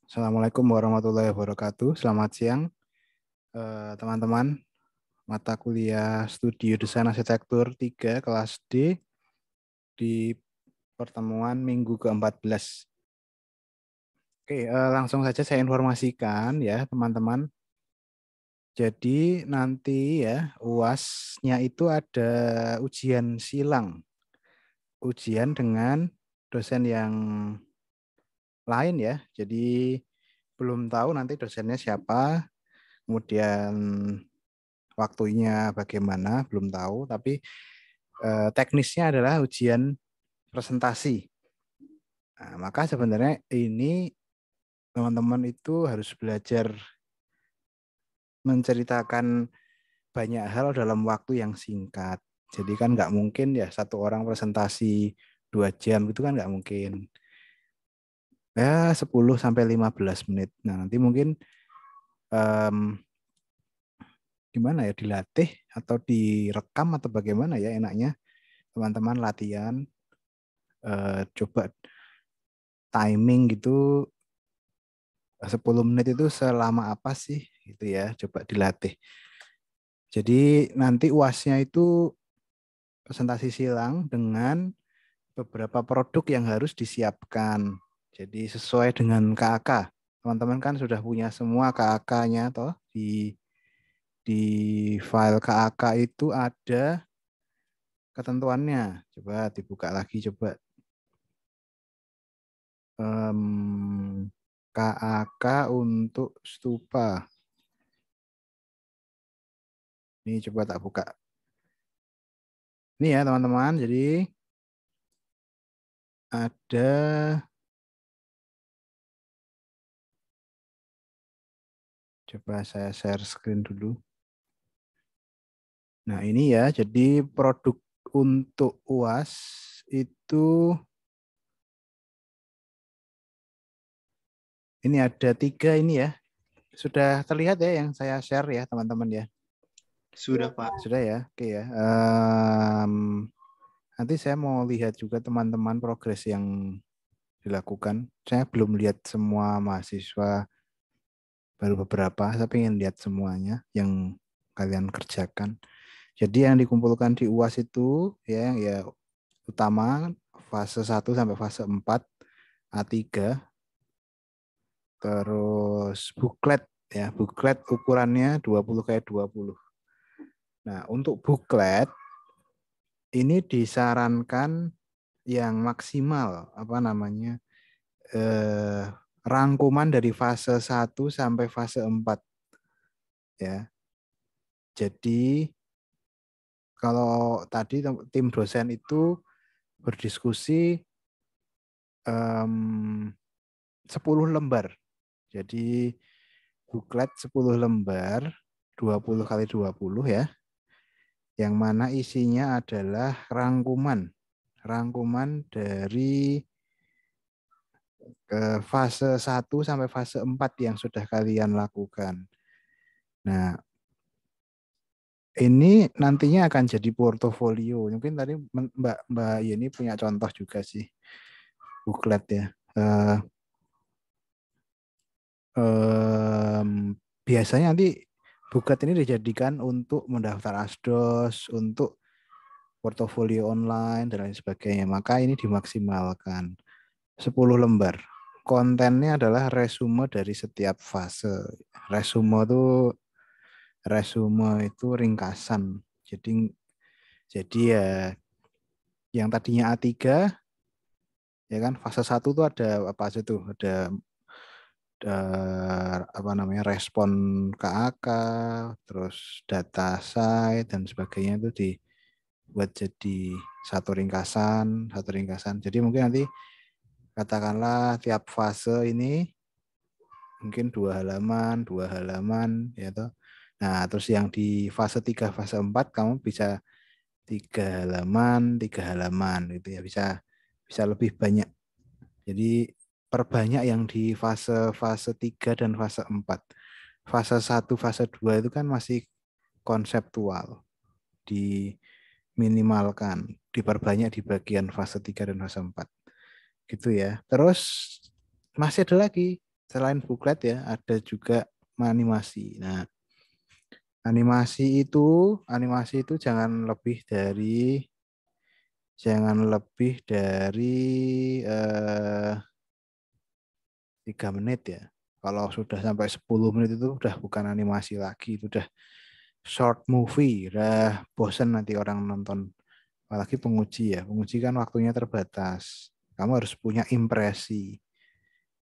Assalamualaikum warahmatullahi wabarakatuh. Selamat siang, teman-teman. Mata kuliah Studi Desain Arsitektur 3 kelas D di pertemuan minggu ke-14. Oke, langsung saja saya informasikan ya, teman-teman. Jadi nanti ya, UAS-nya itu ada ujian silang. Ujian dengan dosen yang lain ya. Jadi belum tahu nanti dosennya siapa, kemudian waktunya bagaimana belum tahu, tapi teknisnya adalah ujian presentasi. Nah, maka sebenarnya ini teman-teman itu harus belajar menceritakan banyak hal dalam waktu yang singkat. Jadi kan nggak mungkin ya satu orang presentasi 2 jam itu kan nggak mungkin. Ya 10 sampai 15 menit. Nah nanti mungkin um, gimana ya, dilatih atau direkam atau bagaimana ya enaknya teman-teman latihan, coba timing gitu 10 menit itu selama apa sih gitu ya, coba dilatih. Jadi nanti UAS-nya itu presentasi silang dengan beberapa produk yang harus disiapkan. Jadi sesuai dengan KAK. Teman-teman kan sudah punya semua KAK-nya toh, di file KAK itu ada ketentuannya. Coba dibuka lagi coba. KAK untuk stupa. Ini coba tak buka. Ini ya teman-teman, jadi ada, coba saya share screen dulu. Nah ini ya, jadi produk untuk UAS itu, ini ada 3 ini ya. Sudah terlihat ya yang saya share ya teman-teman ya. Sudah, Pak. Sudah ya, oke ya. Nanti saya mau lihat juga teman-teman progres yang dilakukan. Saya belum lihat semua mahasiswa, baru beberapa. Saya ingin lihat semuanya yang kalian kerjakan. Jadi yang dikumpulkan di UAS itu ya utama fase 1 sampai fase 4 A3, terus buklet ya, buklet ukurannya 20x20. Nah, untuk buklet ini disarankan yang maksimal apa namanya? Rangkuman dari fase 1 sampai fase 4 ya. Jadi kalau tadi tim dosen itu berdiskusi 10 lembar. Jadi buklet 10 lembar, 20x20 ya. Yang mana isinya adalah rangkuman. Rangkuman dari fase 1 sampai fase 4 yang sudah kalian lakukan. Nah, ini nantinya akan jadi portofolio. Mungkin tadi Mbak Yeni punya contoh juga sih, buklet ya. Biasanya nanti buklet ini dijadikan untuk mendaftar asdos, untuk portofolio online dan lain sebagainya. Maka ini dimaksimalkan 10 lembar. Kontennya adalah resume dari setiap fase. Resume itu ringkasan. Jadi ya yang tadinya A3 ya kan, fase 1 tuh ada apa aja tuh? Ada apa namanya, respon KAK, terus data site dan sebagainya itu dibuat jadi satu ringkasan. Jadi mungkin nanti katakanlah tiap fase ini mungkin 2 halaman ya toh. Nah, terus yang di fase 3 fase 4 kamu bisa 3 halaman gitu ya, bisa lebih banyak. Jadi perbanyak yang di fase 3 dan fase 4. Fase 1, fase 2 itu kan masih konseptual. Diminimalkan, diperbanyak di bagian fase 3 dan fase 4. Gitu ya. Terus masih ada lagi. Selain booklet ya, ada juga animasi. Nah, animasi itu jangan lebih dari 3 menit ya. Kalau sudah sampai 10 menit itu udah bukan animasi lagi, itu udah short movie, udah bosen nanti orang nonton. Apalagi penguji ya, penguji kan waktunya terbatas. Kamu harus punya impresi.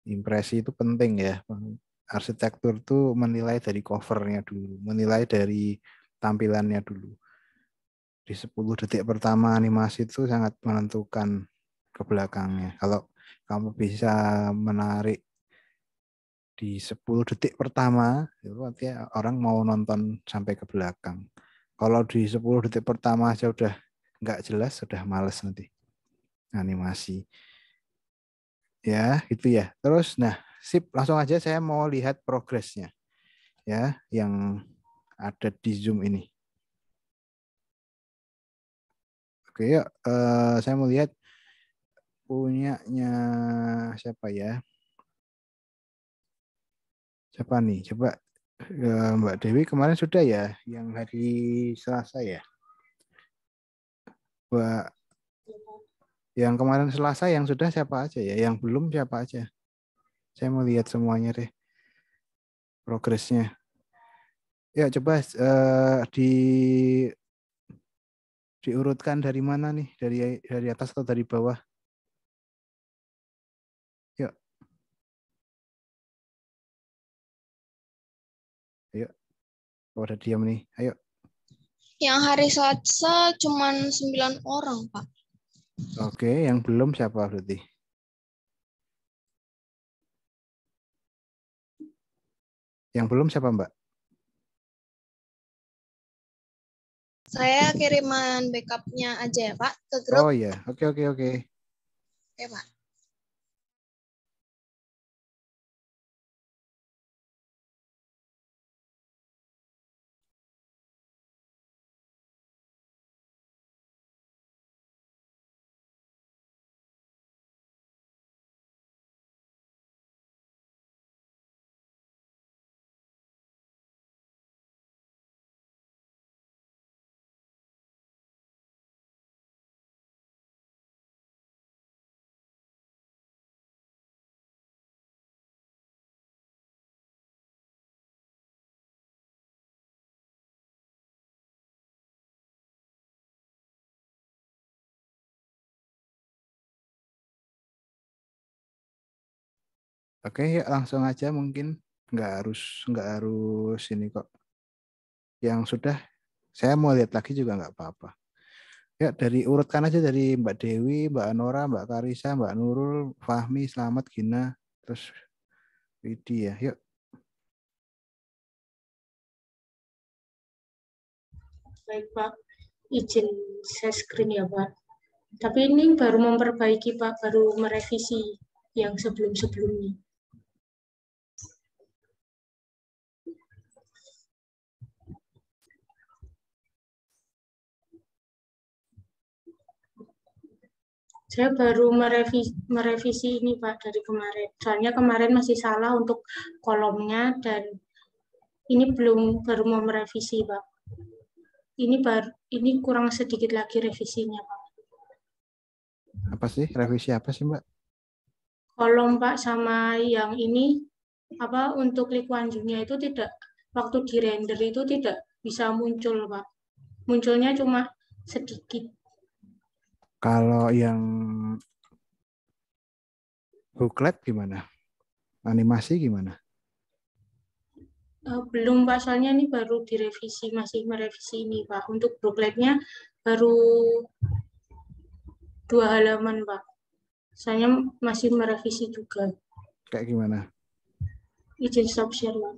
Impresi itu penting ya. Arsitektur tuh menilai dari covernya dulu, menilai dari tampilannya dulu. Di 10 detik pertama animasi itu sangat menentukan ke belakangnya. Kalau kamu bisa menarik di 10 detik pertama, itu artinya orang mau nonton sampai ke belakang. Kalau di 10 detik pertama aja udah nggak jelas, sudah males nanti animasi. Ya, gitu ya. Terus, nah, sip, langsung aja saya mau lihat progresnya ya, yang ada di Zoom ini. Oke, yuk, saya mau lihat punyanya siapa ya? Siapa nih? Coba Mbak Dewi kemarin sudah ya, yang hari Selasa ya. Mbak, yang kemarin Selasa yang sudah siapa aja ya? Yang belum siapa aja? Saya mau lihat semuanya deh progresnya. Ya coba diurutkan dari mana nih? Dari atas atau dari bawah? Yuk, ayo. Oh, udah diam nih. Ayo. Yang hari Selasa cuma 9 orang, Pak. Oke, yang belum siapa berarti? Yang belum siapa, Mbak? Saya kiriman backupnya aja ya, Pak, ke grup. Oh iya, oke oke oke. Oke, Pak. Oke, ya langsung aja mungkin nggak harus ini kok. Yang sudah saya mau lihat lagi juga nggak apa-apa. Ya dari urutkan aja dari Mbak Dewi, Mbak Anora, Mbak Karisa, Mbak Nurul, Fahmi, Slamet, Gina, terus Widi ya. Yuk. Baik Pak, izin share screen ya Pak. Tapi ini baru memperbaiki Pak, baru merevisi yang sebelum-sebelumnya. Saya baru merevisi ini Pak dari kemarin. Soalnya kemarin masih salah untuk kolomnya dan ini baru mau merevisi Pak. Ini kurang sedikit lagi revisinya Pak. Apa sih? Revisi apa sih, Mbak? Kolom Pak sama yang ini untuk Lee itu tidak, waktu di render itu tidak bisa muncul Pak. Munculnya cuma sedikit. Kalau yang booklet gimana? Animasi gimana? Belum Pak, soalnya ini baru direvisi, masih merevisi ini Pak. Untuk bookletnya baru 2 halaman Pak. Soalnya masih merevisi juga. Kayak gimana? Izin stop share Pak.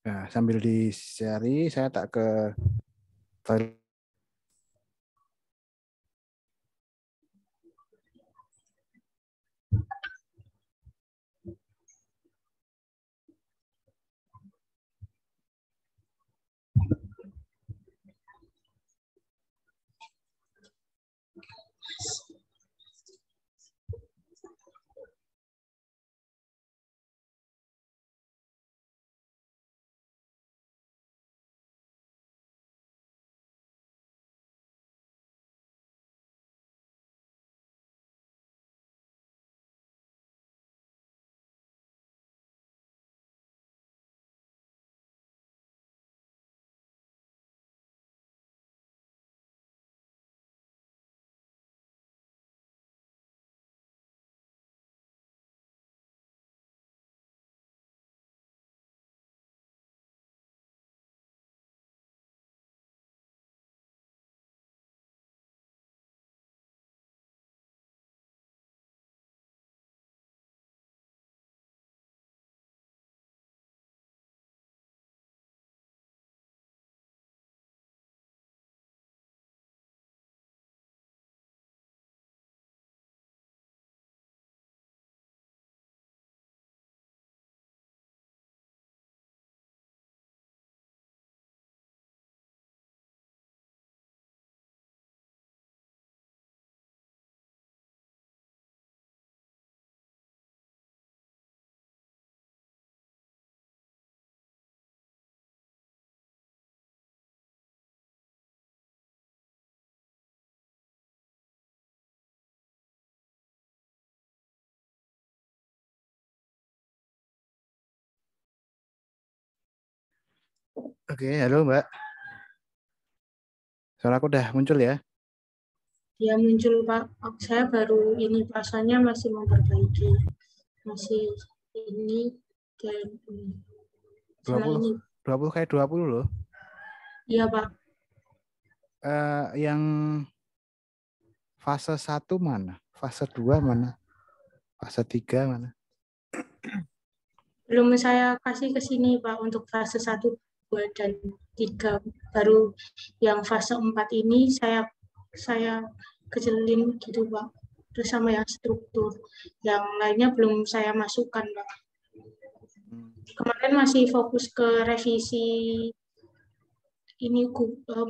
Nah, sambil di-share, saya tak ke toilet. Oke, halo Mbak. Suara aku udah muncul ya? Ya muncul Pak, saya baru ini pasalnya masih memperbaiki, masih ini dan sama 20, ini. 20 kayak 20 loh. Iya Pak, Yang fase 1 mana? Fase 2 mana? Fase 3 mana? belum saya kasih ke sini Pak untuk fase 1, 2, dan 3. Baru yang fase 4 ini saya kecilin gitu Pak. Terus sama yang struktur. Yang lainnya belum saya masukkan Pak. Kemarin masih fokus ke revisi ini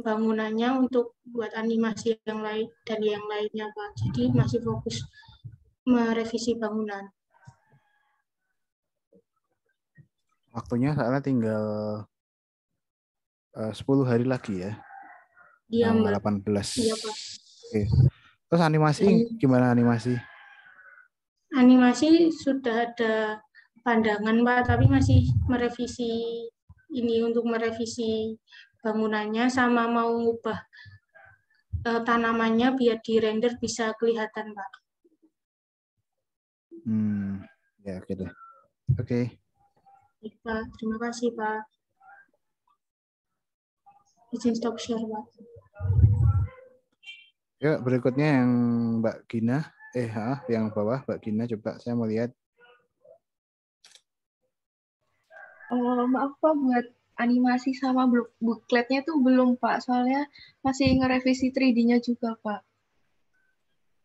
bangunannya untuk buat animasi yang lain dan yang lainnya Pak. Jadi masih fokus merevisi bangunan. Waktunya soalnya tinggal 10 hari lagi ya. Dia Mbak. 18. Iya Pak. Oke. Terus animasi Dan gimana animasi? animasi sudah ada pandangan Pak, tapi masih merevisi ini untuk merevisi bangunannya sama mau ngubah tanamannya biar di render bisa kelihatan Pak. Ya oke deh. Oke. Baik, Pak, terima kasih Pak. Izin stop share Pak. Yuk berikutnya yang Mbak Gina. Yang bawah Mbak Gina, coba saya mau lihat. Maaf Pak, buat animasi sama bookletnya tuh belum Pak, soalnya masih ngerevisi 3D-nya juga Pak.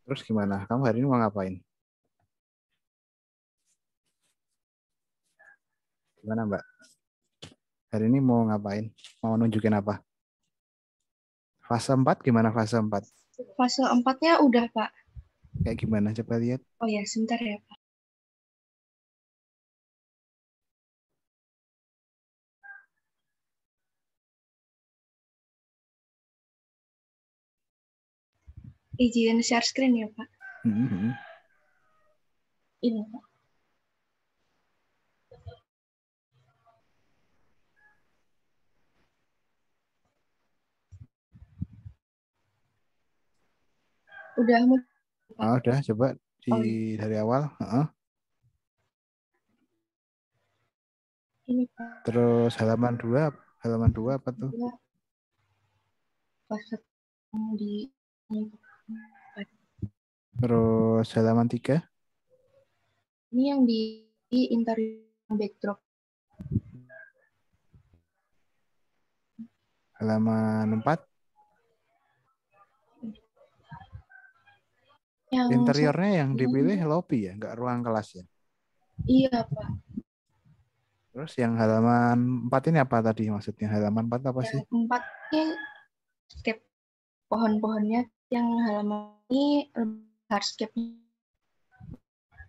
Terus gimana? Kamu hari ini mau ngapain? Gimana Mbak? Hari ini mau ngapain? Mau nunjukin apa? Fase 4 gimana fase 4? Fase 4-nya udah Pak. Kayak gimana? Coba lihat. Oh ya, sebentar ya Pak. Izin share screen ya Pak. Ini Pak. Udah mau. Udah coba dari awal. Ini Pak. Terus halaman 2 apa tuh? Fase di Terus halaman 3? ini yang di interior backdrop. Halaman 4? Yang interiornya yang dipilih lobby ya, nggak ruang kelas ya? Iya Pak. Terus yang halaman 4 ini apa tadi maksudnya? Halaman 4 apa sih? Yang 4 ini landscape pohon-pohonnya, yang halaman ini hardscape.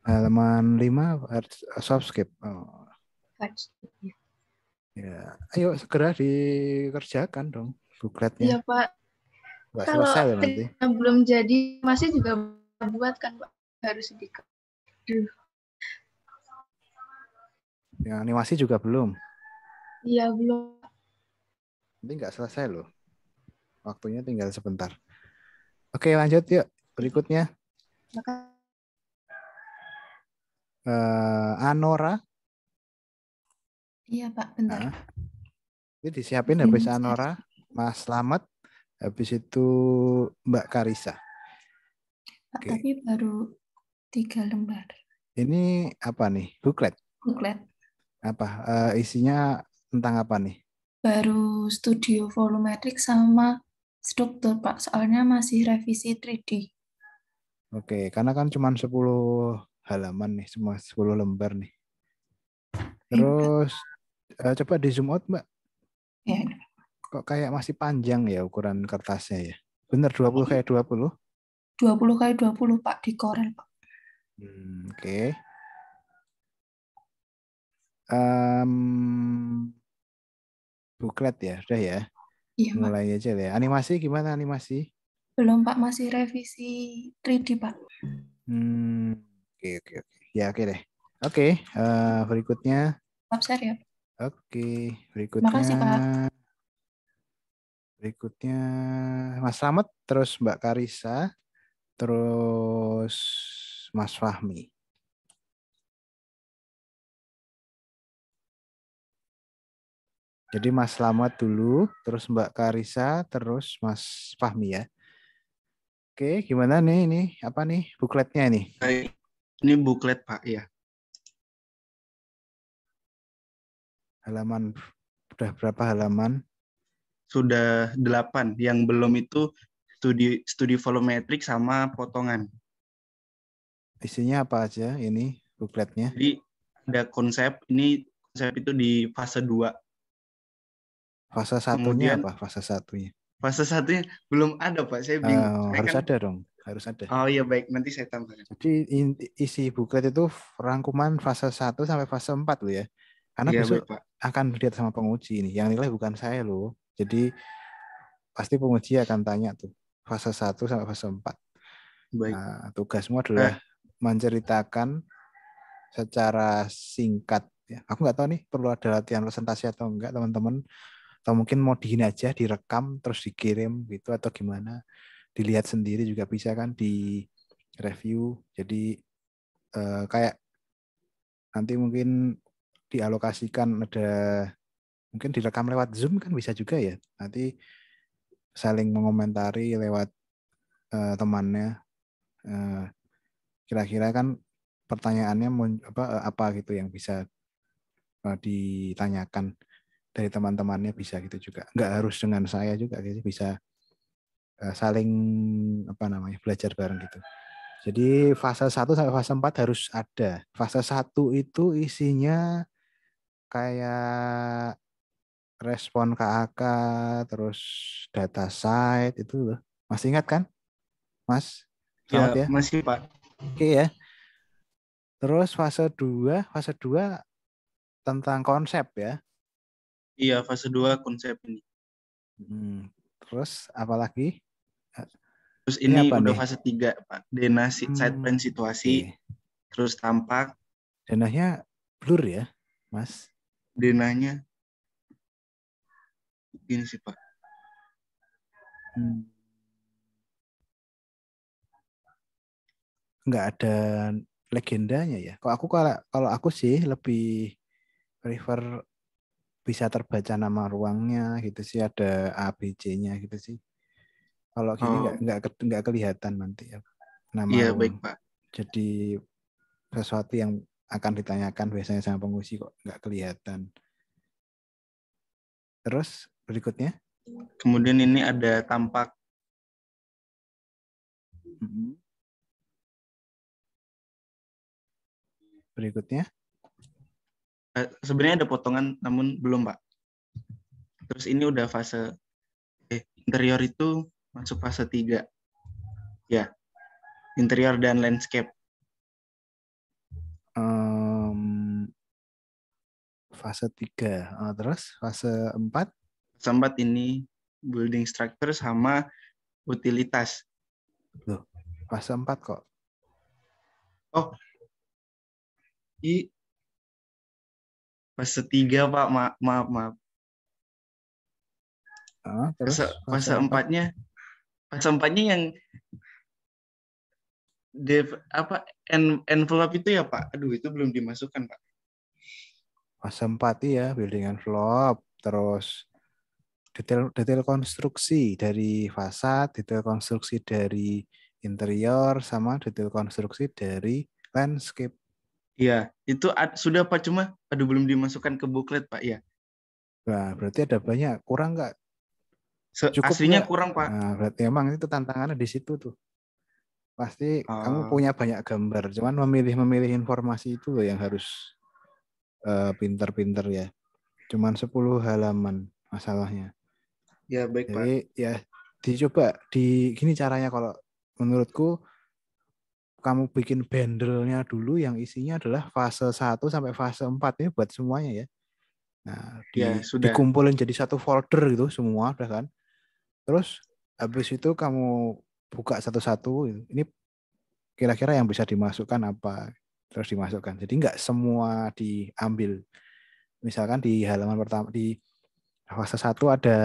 Halaman 5 softscape. Hardscape. Ya, ayo segera dikerjakan dong bukletnya. Iya Pak. Nggak Kalau selesai loh nanti. belum jadi masih juga buat kan Pak, harus sedikit. Yang animasi juga belum. Iya belum. Nanti nggak selesai loh. Waktunya tinggal sebentar. Oke lanjut yuk. Berikutnya. Anora. Iya Pak, bentar. Ini disiapin habis Anora, Mas Slamet, habis itu Mbak Karisa. Pak, tapi baru 3 lembar. Ini apa nih? Buklet? Buklet. Apa? Isinya tentang apa nih? Baru studio volumetric sama struktur Pak, soalnya masih revisi 3D. Oke, karena kan cuma 10 halaman nih, semua 10 lembar nih. Terus coba di zoom out Mbak. Ya. Kok kayak masih panjang ya ukuran kertasnya ya? Bener 20 kayak 20? 20 kali 20 Pak, di Corel Pak. Oke. Buklet ya, udah ya? Iya Pak. Mulai aja ya. Animasi gimana animasi? Belum Pak, masih revisi 3D Pak. Oke. Ya oke deh. Oke, berikutnya. Maaf share ya. Oke, Makasih, Pak. berikutnya Mas Slamet, terus Mbak Karissa, terus Mas Fahmi. Jadi Mas Slamet dulu, terus Mbak Karissa, terus Mas Fahmi ya. Oke, gimana nih ini? Apa nih bukletnya nih? Ini buklet Pak ya. Halaman udah berapa halaman? Sudah 8. Yang belum itu studi volumetrik sama potongan. Isinya apa aja ini bukletnya? Jadi ada konsep itu di fase 2. Fase satunya Kemudian apa? Fase satunya. fase 1-nya belum ada Pak, saya bingung. Harus ada dong, harus ada. Oh iya baik, nanti saya tambahkan. Jadi isi buklet itu rangkuman fase 1 sampai fase 4 loh ya. Karena Iya besok baik Pak. akan dilihat sama penguji ini. Yang nilai bukan saya loh. Jadi pasti penguji akan tanya tuh fase 1 sampai fase 4. Baik. Nah, tugasmu adalah menceritakan secara singkat ya. Aku nggak tahu nih perlu ada latihan presentasi atau enggak teman-teman. Atau mungkin mau digini aja, direkam terus dikirim gitu atau gimana. Dilihat sendiri juga bisa kan, di review. Jadi kayak nanti mungkin dialokasikan, ada mungkin direkam lewat Zoom kan bisa juga ya. Nanti saling mengomentari lewat temannya. Kira-kira kan pertanyaannya apa gitu yang bisa ditanyakan dari teman-temannya, bisa gitu juga. Nggak harus dengan saya juga, jadi bisa saling belajar bareng gitu. Jadi fase 1 sampai fase 4 harus ada. Fase 1 itu isinya kayak respon KAK, terus data site itu loh. Masih ingat kan, Mas? Selamat ya. Masih Pak. Oke ya. Terus fase 2 tentang konsep ya. Iya, fase 2 konsep ini. Terus apalagi? Terus ini udah nih? fase 3 Pak. Dena side plan situasi. Terus tampak. Denahnya blur ya, Mas? Denahnya ini sih Pak. Nggak ada legendanya ya. Kalau aku sih lebih prefer bisa terbaca nama ruangnya gitu sih, ada ABC-nya gitu sih. Kalau gini nggak kelihatan nanti ya nama ruang. Baik Pak. Jadi sesuatu yang akan ditanyakan biasanya sama penguji kok nggak kelihatan. Terus berikutnya? Kemudian ini ada tampak. Berikutnya? Sebenarnya ada potongan namun belum Pak. Terus ini udah fase interior itu masuk fase 3. Ya. Interior dan landscape. Fase 3. Terus fase 4? Fase 4 ini building structure sama utilitas. Loh, fase 4 kok. Oh. Fase 3 Pak, maaf. Terus fase 4-nya yang envelope itu ya Pak. Aduh, itu belum dimasukkan Pak. Fase 4 ya, building envelope, terus detail konstruksi dari fasad, detail konstruksi dari interior, sama detail konstruksi dari landscape. Iya, itu sudah Pak, cuma belum dimasukkan ke buklet Pak ya. Nah, berarti ada banyak, kurang nggak? Aslinya kurang Pak. Nah, berarti emang itu tantangannya di situ tuh. Pasti kamu punya banyak gambar, cuman memilih informasi itu loh yang harus pinter-pinter ya. Cuman 10 halaman masalahnya. Ya baik Pak. Jadi ya dicoba gini caranya, kalau menurutku kamu bikin bandelnya dulu yang isinya adalah fase 1 sampai fase 4 ini buat semuanya ya. Nah, dikumpulin jadi satu folder gitu semua udah kan. Terus habis itu kamu buka satu-satu, ini kira-kira yang bisa dimasukkan apa, terus dimasukkan. Jadi nggak semua diambil. misalkan di halaman pertama di fase 1 ada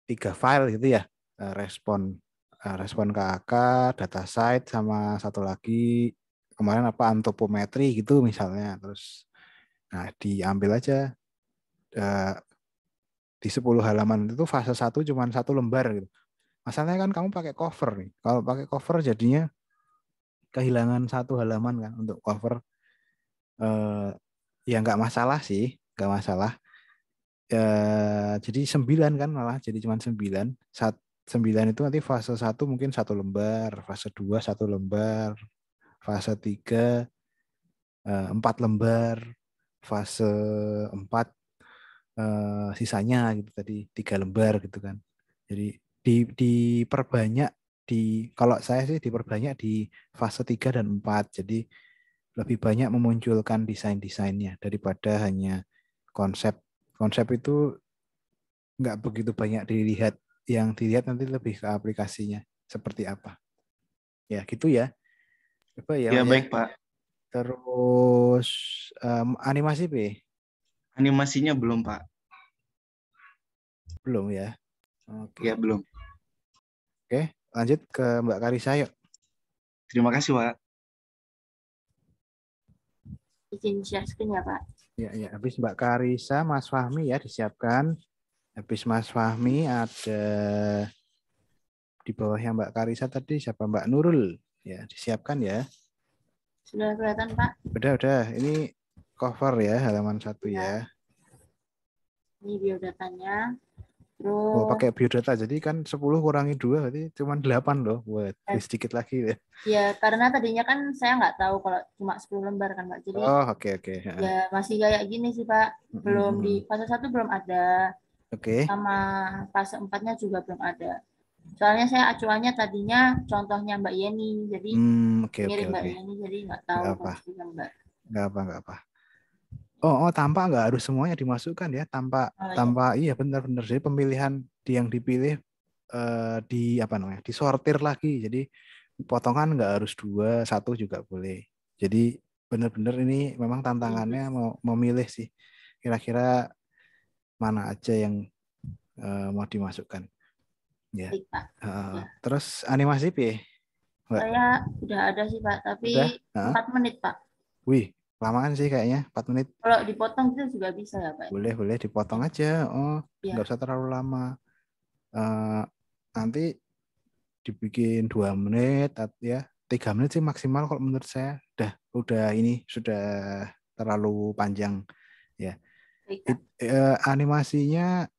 3 file gitu ya, respon KAK, data site, sama satu lagi kemarin apa antropometri gitu misalnya. Terus nah diambil aja di 10 halaman itu fase 1 cuma 1 lembar gitu. Masalahnya kan kamu pakai cover nih. Kalau pakai cover jadinya kehilangan 1 halaman kan untuk cover. Ya nggak masalah sih, nggak masalah. Jadi 9 kan malah jadi cuma 9. 9 itu nanti fase 1 mungkin 1 lembar, fase 2 1 lembar, fase 3 4 lembar, fase 4 sisanya gitu tadi 3 lembar gitu kan. Jadi diperbanyak kalau saya sih diperbanyak di fase 3 dan 4. Jadi lebih banyak memunculkan desain-desainnya daripada hanya konsep. Konsep itu nggak begitu banyak dilihat. Yang dilihat nanti lebih ke aplikasinya seperti apa. Ya gitu ya. Apa ya? Ya baik Pak. Terus animasi B? Animasinya belum Pak. Belum ya. Oke. Ya belum. Oke, lanjut ke Mbak Karisa yuk. Terima kasih Pak. Izin share screen ya Pak. Ya. Habis Mbak Karisa, Mas Fahmi ya disiapkan. Habis Mas Fahmi ada di bawahnya Mbak Karisa tadi siapa Mbak Nurul ya disiapkan ya. Sudah kelihatan Pak? Udah. Ini cover ya halaman 1 ya. Ini biodatanya. Terus Oh, pakai biodata. Jadi kan 10 kurangi 2 berarti cuma 8 loh. Buat sedikit lagi ya. Ya, karena tadinya kan saya nggak tahu kalau cuma 10 lembar kan Pak. Jadi oke. Ya masih kayak gini sih Pak. Belum di fase 1 belum ada. Oke. Sama fase 4-nya juga belum ada. Soalnya saya acuannya tadinya contohnya Mbak Yeni. Jadi mirip Mbak Yeni jadi nggak tahu konsepnya Mbak. Nggak apa. Oh, tampak nggak harus semuanya dimasukkan ya, tampak iya benar-benar. Jadi pemilihan yang dipilih disortir lagi. Jadi potongan nggak harus 2, 1 juga boleh. Jadi benar-benar ini memang tantangannya mau memilih sih. Kira-kira mana aja yang mau dimasukkan. Ya. Terus animasi P? Saya udah ada sih Pak, tapi 4 menit Pak. Wih. Lamaan sih kayaknya 4 menit. Kalau dipotong itu juga bisa ya Pak? Boleh dipotong aja. Nggak usah terlalu lama. Nanti dibikin 2 menit ya 3 menit sih maksimal kalau menurut saya. Udah ini sudah terlalu panjang ya. Animasinya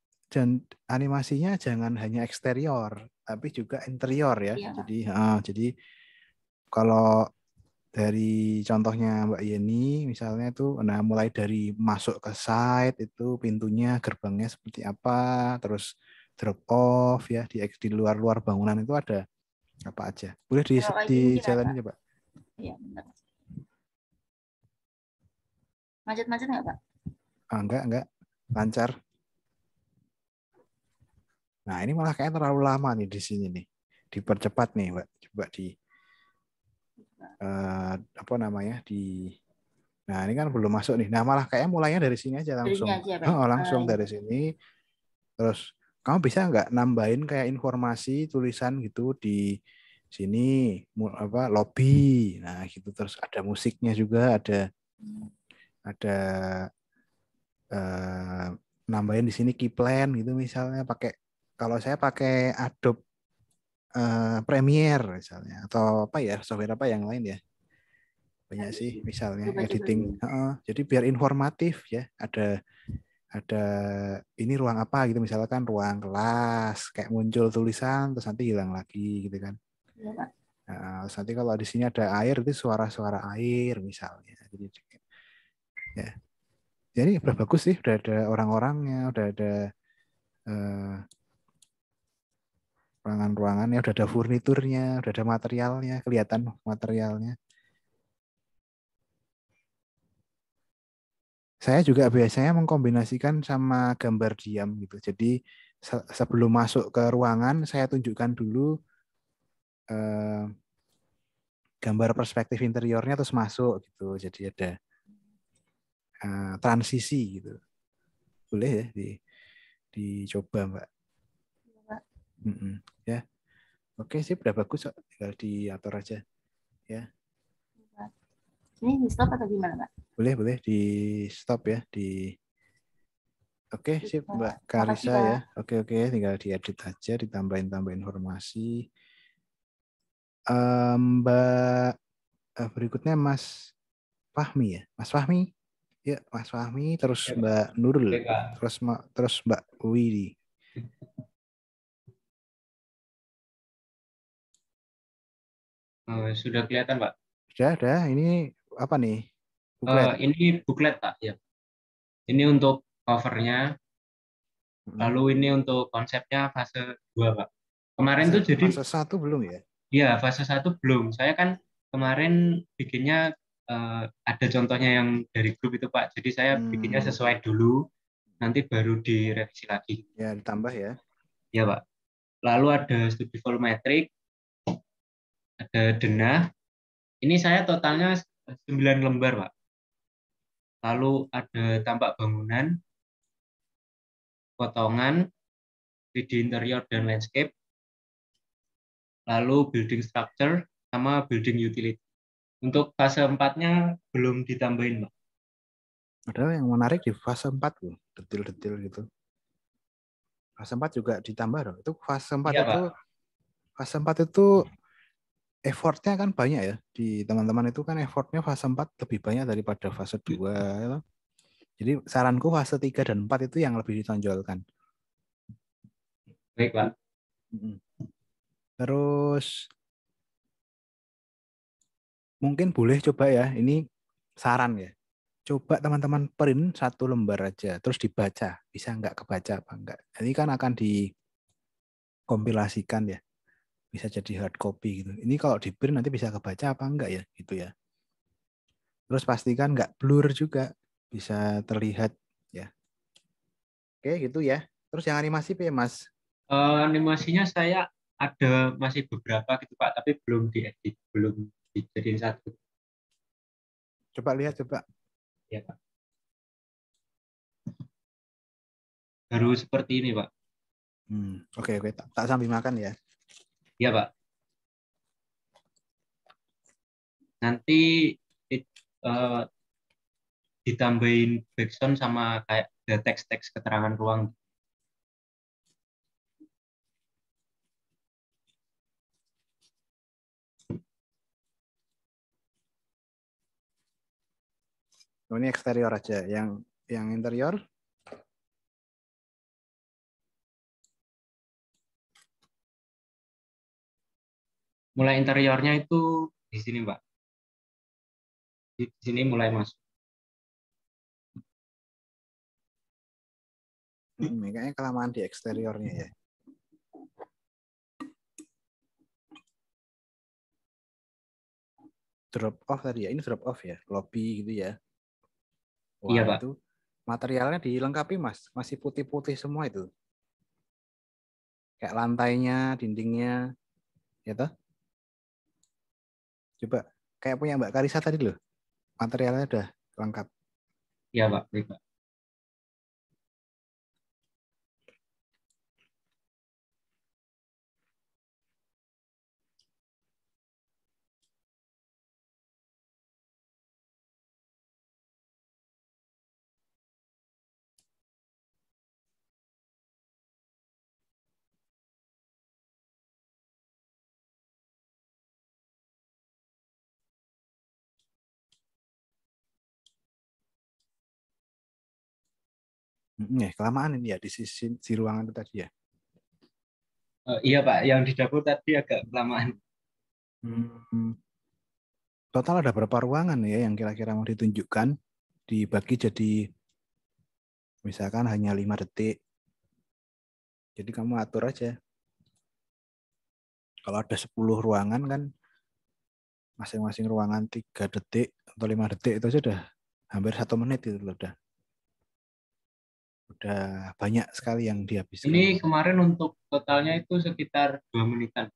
jangan hanya eksterior tapi juga interior ya. Jadi kalau dari contohnya Mbak Yeni misalnya itu mulai dari masuk ke site itu pintunya gerbangnya seperti apa, terus drop off ya di luar bangunan itu ada apa aja. Boleh dijalani coba. Iya, benar. Macet-macet nggak Pak? Enggak. Lancar. Nah, ini malah kayak terlalu lama nih di sini nih. Dipercepat nih, Mbak. Coba nah ini kan belum masuk nih. Nah malah kayaknya mulainya dari sini aja langsung. Langsung dari sini. Terus kamu bisa nggak nambahin kayak informasi tulisan gitu di sini lobby. Nah gitu terus ada musiknya juga ada nambahin di sini key plan gitu misalnya kalau saya pakai Adobe Premiere misalnya atau software apa yang lain ya. Banyak sih misalnya editing. Jadi biar informatif ya. Ada ini ruang apa gitu misalkan ruang kelas kayak muncul tulisan terus nanti hilang lagi gitu kan. Nah, terus nanti kalau di sini ada air itu suara-suara air misalnya. Jadi udah bagus sih, udah ada orang-orangnya, udah ada ruangan-ruangannya, udah ada furniturnya, udah ada materialnya, kelihatan materialnya. Saya juga biasanya mengkombinasikan sama gambar diam gitu. Jadi sebelum masuk ke ruangan saya tunjukkan dulu gambar perspektif interiornya terus masuk gitu. Jadi transisi gitu. Boleh ya dicoba Mbak. Ya. Oke sih, udah bagus kok. Tinggal diatur aja. Ya. Ini di stop atau gimana, Mbak? Boleh di stop ya. Oke, sip Mbak Karisa ya. Oke, tinggal diedit aja, ditambahin informasi. Mbak berikutnya Mas Fahmi ya. Mas Fahmi. Ya, Mas Fahmi, terus Mbak Nurul, terus Mbak Widi. Sudah kelihatan, Pak? Sudah. Ini apa nih? Buklet. Ini buklet, Pak. Ya. Ini untuk covernya. Lalu ini untuk konsepnya fase 2, Pak. Kemarin tuh jadi fase 1 belum ya? Iya, fase 1 belum. Saya kan kemarin bikinnya ada contohnya yang dari grup itu, Pak. Jadi saya bikinnya sesuai dulu, nanti baru direvisi lagi. Ya, ditambah ya. Ya, Pak. Lalu ada studi volumetrik, ada denah. Ini saya totalnya 9 lembar, Pak. Lalu ada tampak bangunan, potongan, 3D interior dan landscape, lalu building structure, sama building utility. Untuk fase 4-nya belum ditambahin, Pak. Padahal yang menarik di fase 4 loh, detil-detil gitu. Fase 4 juga ditambah dong. Itu fase 4 iya, itu Pak. Fase 4 itu effortnya kan banyak ya. Di teman-teman itu kan effortnya fase 4 lebih banyak daripada fase 2 ya. Jadi saranku fase 3 dan 4 itu yang lebih ditonjolkan. Baik, Pak. Terus mungkin boleh coba ya, ini saran ya. Coba teman-teman print 1 lembar aja, terus dibaca. Bisa nggak kebaca apa enggak. Ini kan akan dikompilasikan ya. Bisa jadi hard copy gitu. Ini kalau di print nanti bisa kebaca apa enggak ya gitu ya. Terus pastikan nggak blur juga. Bisa terlihat ya. Oke gitu ya. Terus yang animasi ya Mas? Animasinya saya ada masih beberapa gitu Pak, tapi belum diedit, belum dijadiin satu. Coba lihat coba. Ya Pak. Baru seperti ini Pak. Oke. Tak sambil makan ya. Ya Pak. Nanti ditambahin background sama kayak ada teks-teks keterangan ruang. Ini eksterior aja. Yang interior? Mulai interiornya itu di sini, Pak. Di sini mulai masuk. Kayaknya kelamaan di eksteriornya ya. Drop off tadi ya. Ini drop off ya. Lobby gitu ya. Wah, iya, Pak. Itu materialnya dilengkapi Mas. Masih putih-putih semua itu. Kayak lantainya, dindingnya. Ya toh? Coba. Kayak punya Mbak Karisa tadi loh. Materialnya udah lengkap. Iya, Pak. Baik, Pak. Ya, kelamaan ini ya di sisi ruangan itu tadi ya. Iya Pak, yang di dapur tadi agak kelamaan. Total ada berapa ruangan ya yang kira-kira mau ditunjukkan? Dibagi jadi misalkan hanya 5 detik. Jadi kamu atur aja. Kalau ada 10 ruangan kan masing-masing ruangan 3 detik atau 5 detik itu sudah hampir 1 menit itu udah banyak sekali yang dihabiskan. Ini kemarin untuk totalnya itu sekitar 2 menitan.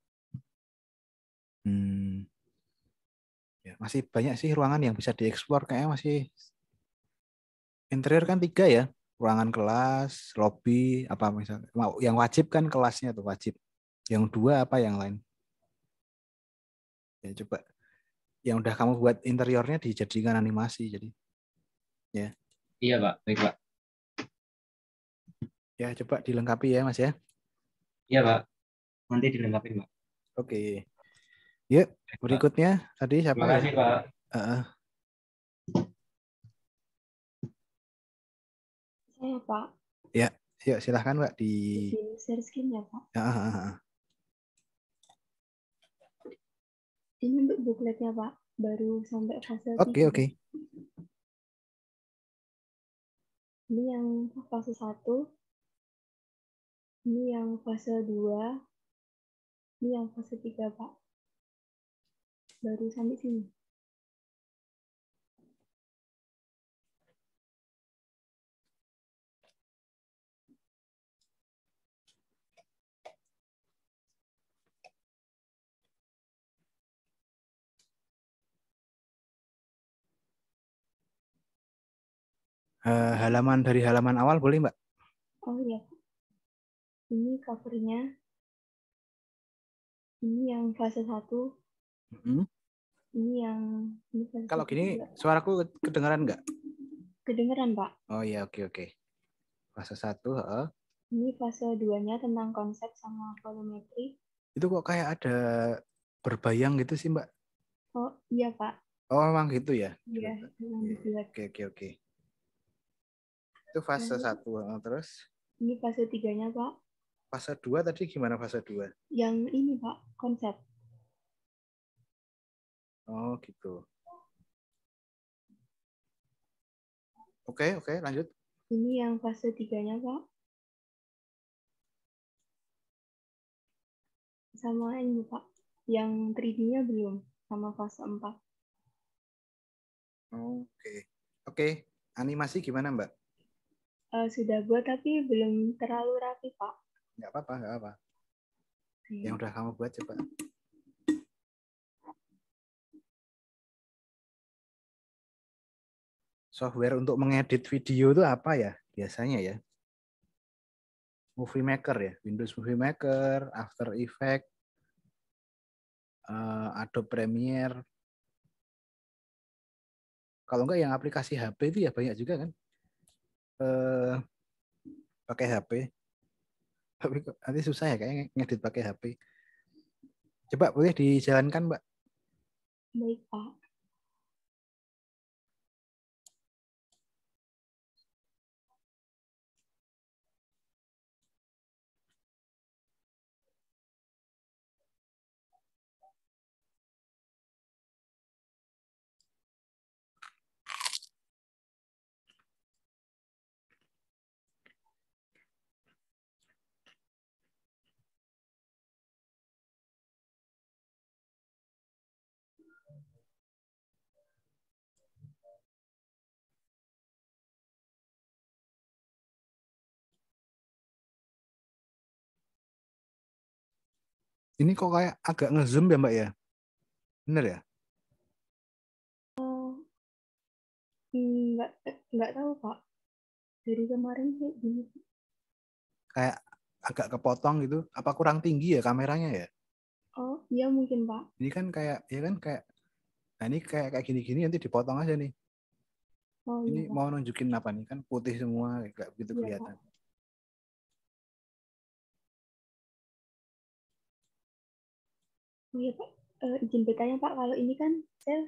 Ya, masih banyak sih ruangan yang bisa dieksplor, kayaknya masih Interior kan 3 ya, ruangan kelas, lobby, apa misalnya. Yang wajib kan kelasnya tuh wajib. Yang 2 apa yang lain? Ya coba. Yang udah kamu buat interiornya dijadikan animasi jadi. Ya. Iya, Pak. Baik, Pak. Ya, coba dilengkapi ya, Mas ya. Iya, Pak. Nanti dilengkapi, Pak. Oke. Yuk, berikutnya tadi siapa Terima kasih, ya? Pak. Saya, Pak. Ya, yuk silahkan Mbak di share screen ya, Pak. Ya, Ini untuk bukletnya, Pak. Baru sampai fase 3. Oke. Ini yang fase 1. Ini yang fase 2. Ini yang fase 3, Pak. Baru sampai sini. Halaman dari halaman awal boleh Mbak? Oh iya. Ini covernya. Ini yang fase 1. Ini fase Kalau gini 3. suaraku kedengaran nggak? Kedengeran, Pak. Oh iya, oke. Fase 1, Ini fase 2-nya tentang konsep sama volumetri. Itu kok kayak ada berbayang gitu sih Mbak? Oh iya, Pak. Oh memang gitu ya? Iya, memang dibuat. Oke. Itu fase 1, terus? Ini fase 3-nya, Pak. Fase 2 tadi gimana fase 2? Yang ini, Pak, konsep. Oh gitu. Oke, lanjut. Ini yang fase 3-nya, Pak. Sama ini, Pak. Yang 3D-nya belum. Sama fase 4. Oke. Animasi gimana, Mbak? Sudah buat, tapi belum terlalu rapi, Pak. Nggak apa-apa. Yang udah kamu buat coba. Software untuk mengedit video itu apa ya biasanya ya? Movie Maker ya, Windows Movie Maker, After Effects, Adobe Premiere. Kalau enggak yang aplikasi HP itu ya banyak juga kan? Pakai HP. Tapi nanti susah ya kayaknya ngedit pakai HP. Coba boleh dijalankan, Mbak? Baik, Pak. Ini kok kayak agak ngezoom ya, Mbak ya? Bener ya? Nggak tahu, Pak. Dari kemarin kayak gini. Kayak agak kepotong gitu. Apa kurang tinggi ya kameranya ya? Oh, iya mungkin, Pak. Ini kan kayak nah ini kayak gini-gini nanti dipotong aja nih. Oh, Ini iya, mau nunjukin apa nih? Kan putih semua, nggak begitu kelihatan. Pak. Oh iya, Pak. Izin bertanya, Pak. Kalau ini kan saya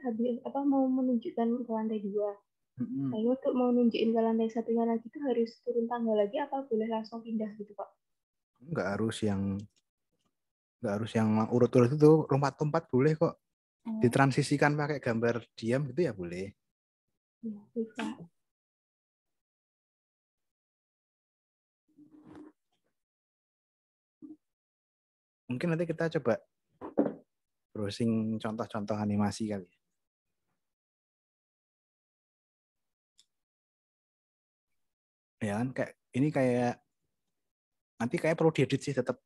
mau menunjukkan ke lantai 2. Lalu untuk mau nunjukin ke lantai 1-nya lagi itu harus turun tangga lagi apa boleh langsung pindah gitu, Pak? Nggak harus yang urut-urut itu, lompat-lompat boleh kok. Ditransisikan pakai gambar diam gitu ya boleh. Ya, bisa. Mungkin nanti kita coba browsing contoh-contoh animasi kali. Ya kan kayak ini kayak nanti kayak perlu diedit sih tetap.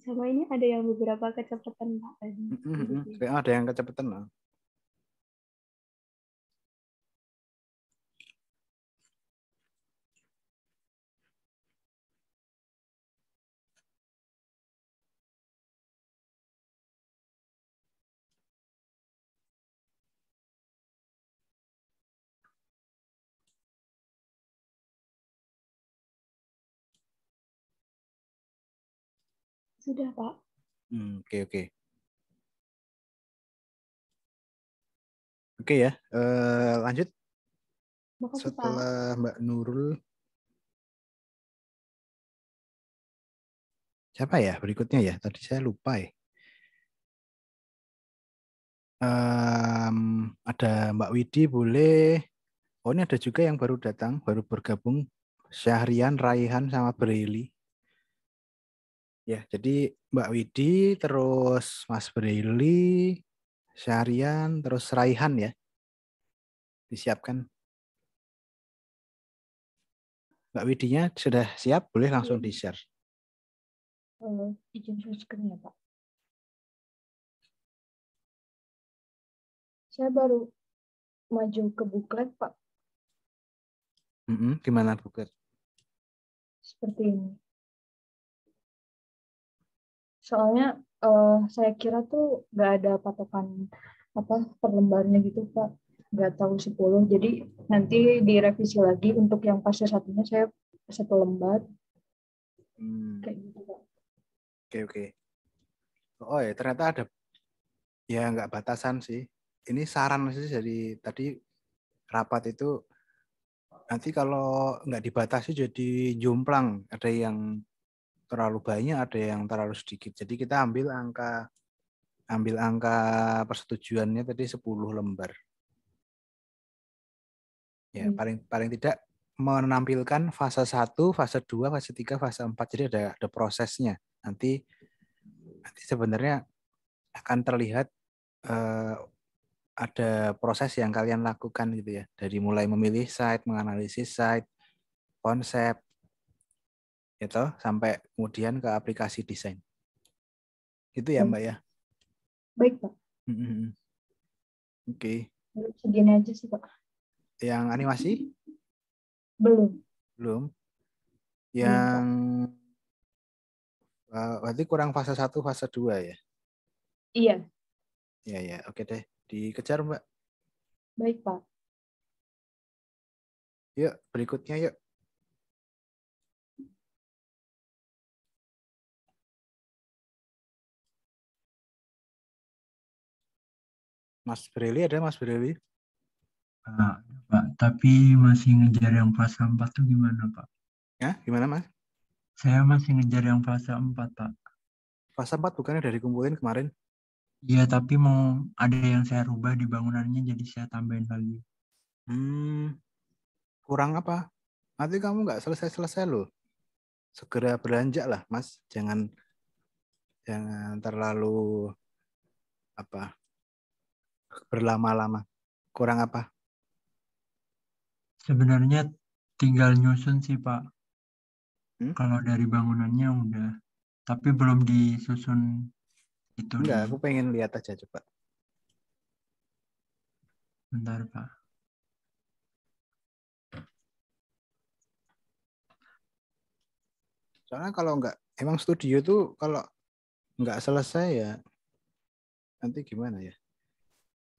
Sama ini ada yang beberapa kecepatan Pak tadi. Ada yang kecepatan lah. Sudah Pak. Oke. Oke ya, lanjut. Makasih, Setelah Pak. Mbak Nurul, siapa ya berikutnya ya? Tadi saya lupa ya. Ada Mbak Widi boleh. Oh ini ada juga yang baru datang, baru bergabung. Syahrian, Raihan, sama Breli. Ya, jadi Mbak Widi, terus Mas Breli, Syahrian, terus Raihan ya. Disiapkan. Mbak Widinya sudah siap, boleh langsung di-share. Izin share screen ya, Pak. Saya baru maju ke buklet, Pak. Gimana buklet? Seperti ini. Soalnya saya kira tuh nggak ada patokan per lembarnya gitu, Pak. Nggak tahu 10. Jadi nanti direvisi lagi untuk yang fase satunya saya 1 lembar. Kayak gitu, Pak. Oke. Oh ya, ternyata ada ya nggak batasan sih. Ini saran sih dari tadi rapat itu nanti kalau nggak dibatasi jadi jomplang. Ada yang terlalu banyak, ada yang terlalu sedikit. Jadi kita ambil angka persetujuannya tadi 10 lembar. Ya, paling tidak menampilkan fase 1, fase 2, fase 3, fase 4. Jadi ada prosesnya. Nanti sebenarnya akan terlihat ada proses yang kalian lakukan gitu ya. Dari mulai memilih site, menganalisis site, konsep, gitu, sampai kemudian ke aplikasi desain. Itu ya Mbak ya? Baik Pak. Oke. Segini aja sih Pak. Yang animasi? Belum. Yang berarti kurang fase 1, fase 2 ya? Iya. Iya. Oke deh. Dikejar Mbak. Baik Pak. Yuk, berikutnya yuk. Mas Breli ada Mas Breli? Pak, tapi masih ngejar yang fase 4 tuh gimana Pak? Ya, gimana Mas? Saya masih ngejar yang fase 4 Pak. Fase 4 bukannya udah dikumpulin kemarin? Iya, tapi mau ada yang saya rubah di bangunannya jadi saya tambahin lagi. Kurang apa? Nanti kamu nggak selesai loh. Segera beranjak lah Mas. Jangan terlalu berlama-lama. Kurang apa? Sebenarnya tinggal nyusun sih Pak. Kalau dari bangunannya udah, tapi belum disusun itu. Enggak, aku pengen lihat aja coba. Bentar Pak. Soalnya kalau enggak, emang studio tuh kalau enggak selesai ya nanti gimana ya?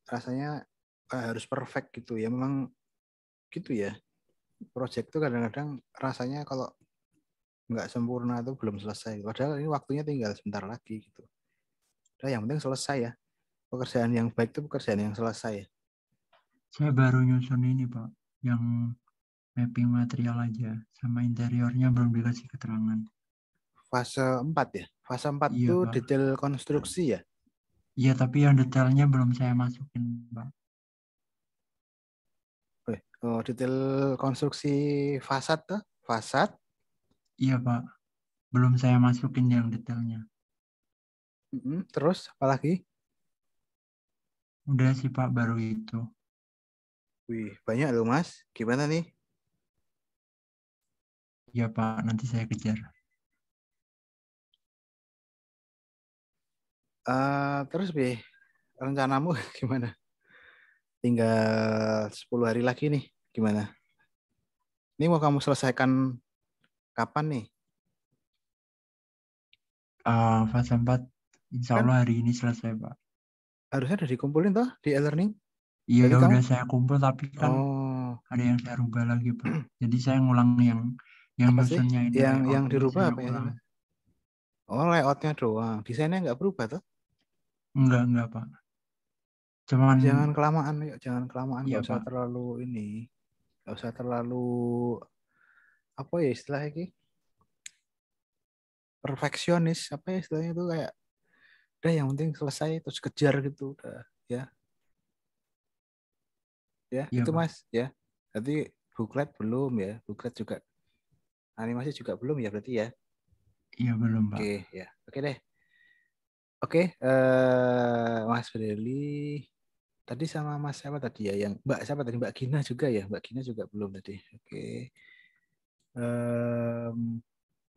Rasanya harus perfect gitu ya. Memang gitu ya. Project tuh kadang-kadang rasanya kalau nggak sempurna tuh belum selesai. Padahal ini waktunya tinggal sebentar lagi gitu. Udah yang penting selesai ya. Pekerjaan yang baik itu pekerjaan yang selesai. Saya baru nyusun ini Pak, yang mapping material aja, sama interiornya belum dikasih keterangan. Fase 4 ya? Fase 4 iya, itu Pak. detail konstruksi ya? Iya, tapi yang detailnya belum saya masukin Pak. Detail konstruksi fasad tuh? Fasad? Iya Pak, belum saya masukin yang detailnya. Terus apalagi? Udah sih Pak, baru itu. Wih, banyak loh Mas. Gimana nih? Iya Pak, nanti saya kejar. Terus rencanamu gimana? Tinggal 10 hari lagi nih, gimana? Ini mau kamu selesaikan kapan nih? Fase 4, insya Allah hari ini selesai, Pak. Harusnya udah dikumpulin toh di e-learning? Iya, udah saya kumpul, tapi kan ada yang saya rubah lagi, Pak. Jadi saya ngulang yang nyusunnya ini. Yang dirubah apa ya? Oh, layoutnya doang. Desainnya nggak berubah toh? Enggak, Pak. Cuman jangan kelamaan, yuk. Jangan kelamaan. Iya, Nggak usah Pak. terlalu ini. Nggak usah terlalu apa ya istilahnya ini? Perfeksionis. Apa ya istilahnya itu kayak udah yang penting selesai terus kejar gitu udah ya. Ya, iya, itu Pak. Mas ya. Berarti booklet belum ya. Booklet juga animasi juga belum ya berarti ya. Iya, belum, Pak. Oke, ya. Oke deh. Oke, Mas Breli tadi sama Mas siapa tadi ya? Yang Mbak siapa tadi? Mbak Gina juga ya? Mbak Gina juga belum tadi. Oke.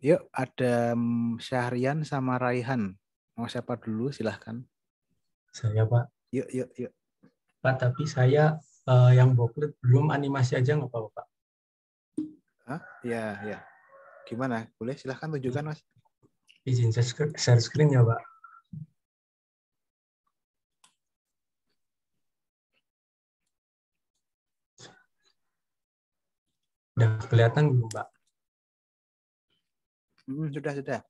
Yuk ada Syahrian sama Raihan. Mau siapa dulu? Silahkan. Saya, Pak. Yuk. Pak, tapi saya yang booklet belum, animasi aja nggak apa-apa, Pak? Hah? Ya. Gimana? Boleh silahkan tunjukkan, Mas. Izin share screen ya, Pak. Udah kelihatan belum, Pak? Sudah.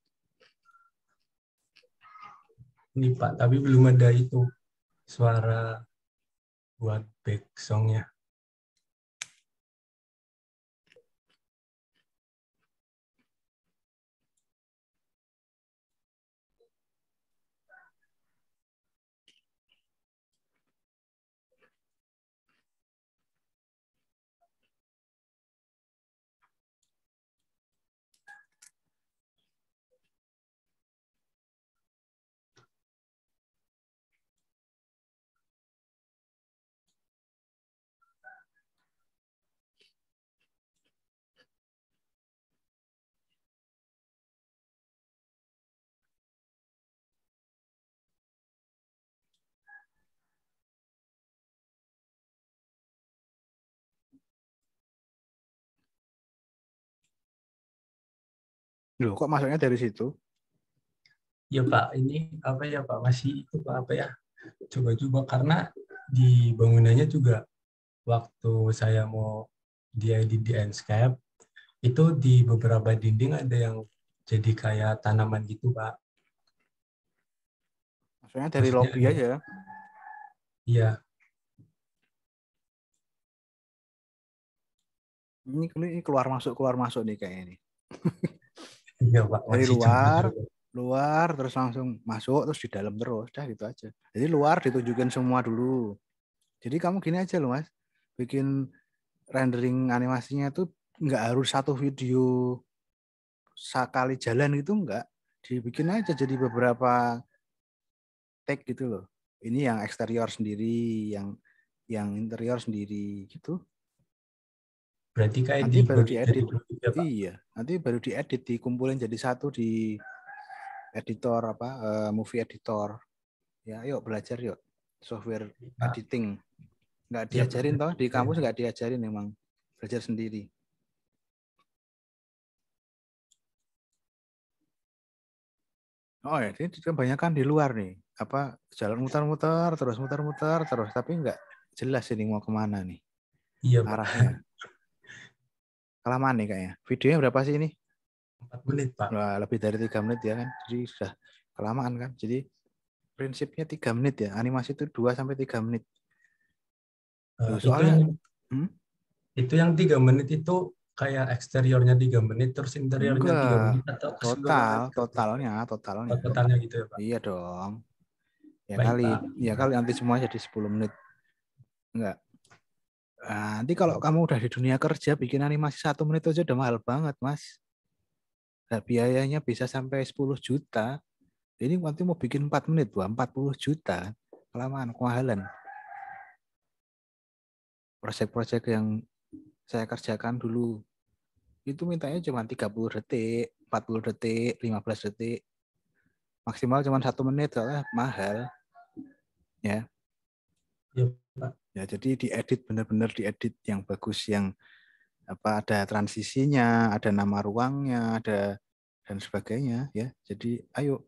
Ini, Pak, tapi belum ada itu suara buat back song-nya. Loh, kok masuknya dari situ? Ya, Pak, ini apa ya, Pak? Masih itu, Pak, apa ya? Coba-coba karena di bangunannya juga waktu saya mau diedit di Enscape, itu di beberapa dinding ada yang jadi kayak tanaman gitu, Pak. Maksudnya dari lobby aja? Iya. Ini keluar masuk nih kayaknya nih. Iya, Pak. Dari luar terus langsung masuk terus di dalam terus, dah gitu aja. Jadi luar ditunjukin semua dulu. Jadi kamu gini aja loh, Mas, bikin rendering animasinya tuh nggak harus satu video sekali jalan gitu, nggak, dibikin aja jadi beberapa take gitu loh. Ini yang eksterior sendiri, yang interior sendiri gitu. Berarti kayak nanti baru diedit. Iya, nanti baru diedit, dikumpulin jadi satu di editor movie editor. Ya, yuk belajar yuk software editing. Nggak diajarin toh di kampus, nggak diajarin, memang belajar sendiri. Oh ya, ini kebanyakan di luar nih. Jalan muter-muter terus, tapi nggak jelas ini mau kemana nih. Iya, arahnya. Kelamaan nih kayaknya. Videonya berapa sih ini? 4 menit, Pak. Wah, lebih dari 3 menit ya kan. Jadi sudah kelamaan kan. Jadi prinsipnya 3 menit ya. Animasi itu 2-3 menit. Soalnya itu yang 3 menit itu kayak eksteriornya 3 menit, terus interiornya 3 menit atau totalnya. Totalnya gitu ya, Pak? Iya dong. Ya baik, kali nanti semua jadi 10 menit. Enggak. Nanti kalau kamu udah di dunia kerja bikin animasi 1 menit aja udah mahal banget, Mas. Nah, biayanya bisa sampai 10 juta. Ini nanti mau bikin 4 menit, 40 juta. Kelamaan, kemahalan. Proyek-proyek yang saya kerjakan dulu, itu mintanya cuma 30 detik, 40 detik, 15 detik. Maksimal cuma 1 menit soalnya mahal. Ya. Iya, Pak. Ya, jadi diedit benar-benar diedit yang bagus, yang ada transisinya, ada nama ruangnya, ada dan sebagainya ya. Jadi ayo,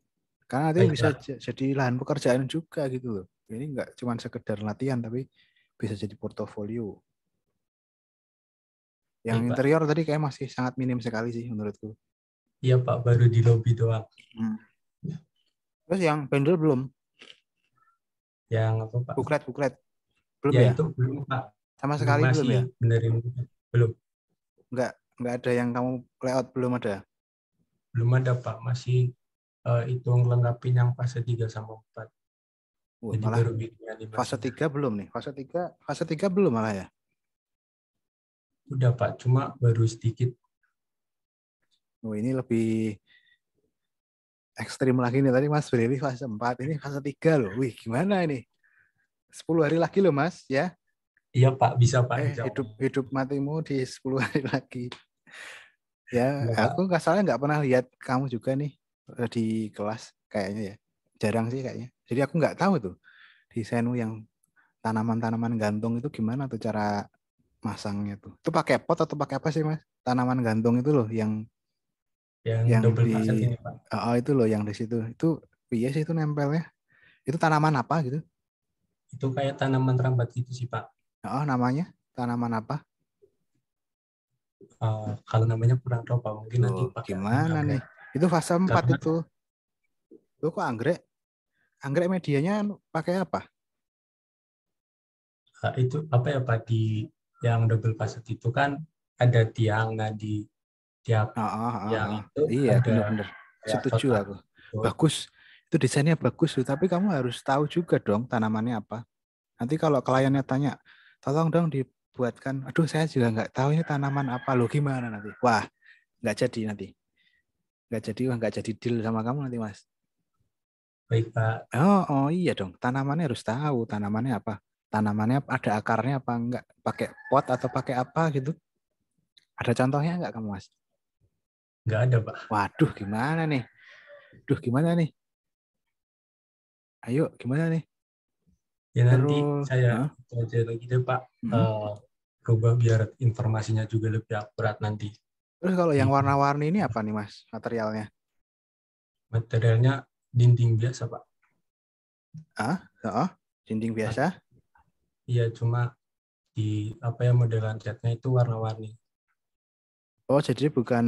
karena nanti bisa jadi lahan pekerjaan juga gitu loh. Ini enggak cuma sekedar latihan tapi bisa jadi portofolio. Yang interior tadi kayak masih sangat minim sekali sih menurutku. Iya Pak, baru di lobby doang. Terus yang pendel belum? Yang apa Pak? Buklet. Belum ya? Ya Itu belum Pak. Sama sekali masih belum ya? Benerin belum. Enggak ada yang kamu layout, belum ada? Belum ada Pak, masih itu ngelengkapin yang fase 3 sama 4. Jadi malah baru fase 3 belum nih. Fase 3 belum malah ya? Udah Pak, cuma baru sedikit. Ini lebih ekstrim lagi nih. Tadi Mas Brili fase 4, ini fase 3 loh. Wih, gimana ini? 10 hari lagi loh Mas, ya? Iya Pak, bisa Pak. Hidup matimu di 10 hari lagi. Ya, aku nggak pernah lihat kamu juga nih di kelas kayaknya ya. Jarang sih kayaknya. Jadi aku nggak tahu tuh desainmu yang tanaman-tanaman gantung itu gimana tuh cara masangnya tuh. Itu pakai pot atau pakai apa sih Mas? Tanaman gantung itu loh yang double di facet ini Pak. itu loh yang di situ. Itu iya sih itu nempelnya. Itu tanaman apa gitu? Itu kayak tanaman rambat gitu sih Pak. Namanya tanaman apa? Kalau namanya kurang tahu Pak, mungkin nanti pakai gimana nih? Itu fase 4 itu. Lu kok anggrek? Anggrek medianya pakai apa? Itu apa ya Pak, di yang double facet itu kan ada tiang, nah di tiap yang itu iya, ada benar-benar setuju aku. Itu. Bagus. Itu desainnya bagus tuh, tapi kamu harus tahu juga dong tanamannya apa. Nanti kalau kliennya tanya, tolong dong dibuatkan, aduh saya juga nggak tahu ini tanaman apa loh, gimana nanti? Wah, nggak jadi nanti. Nggak jadi deal sama kamu nanti Mas. Baik Pak. Oh iya dong, tanamannya harus tahu tanamannya apa. Tanamannya ada akarnya apa enggak, pakai pot atau pakai apa gitu. Ada contohnya enggak kamu Mas? Enggak ada Pak. Waduh, gimana nih? Ayo, gimana nih? Ya nanti saya aja lagi deh Pak. Coba biar informasinya juga lebih akurat nanti. Terus kalau yang warna-warni ini apa nih Mas materialnya? Materialnya dinding biasa Pak. Dinding biasa? Iya, cuma di modelan catnya itu warna-warni. Oh, jadi bukan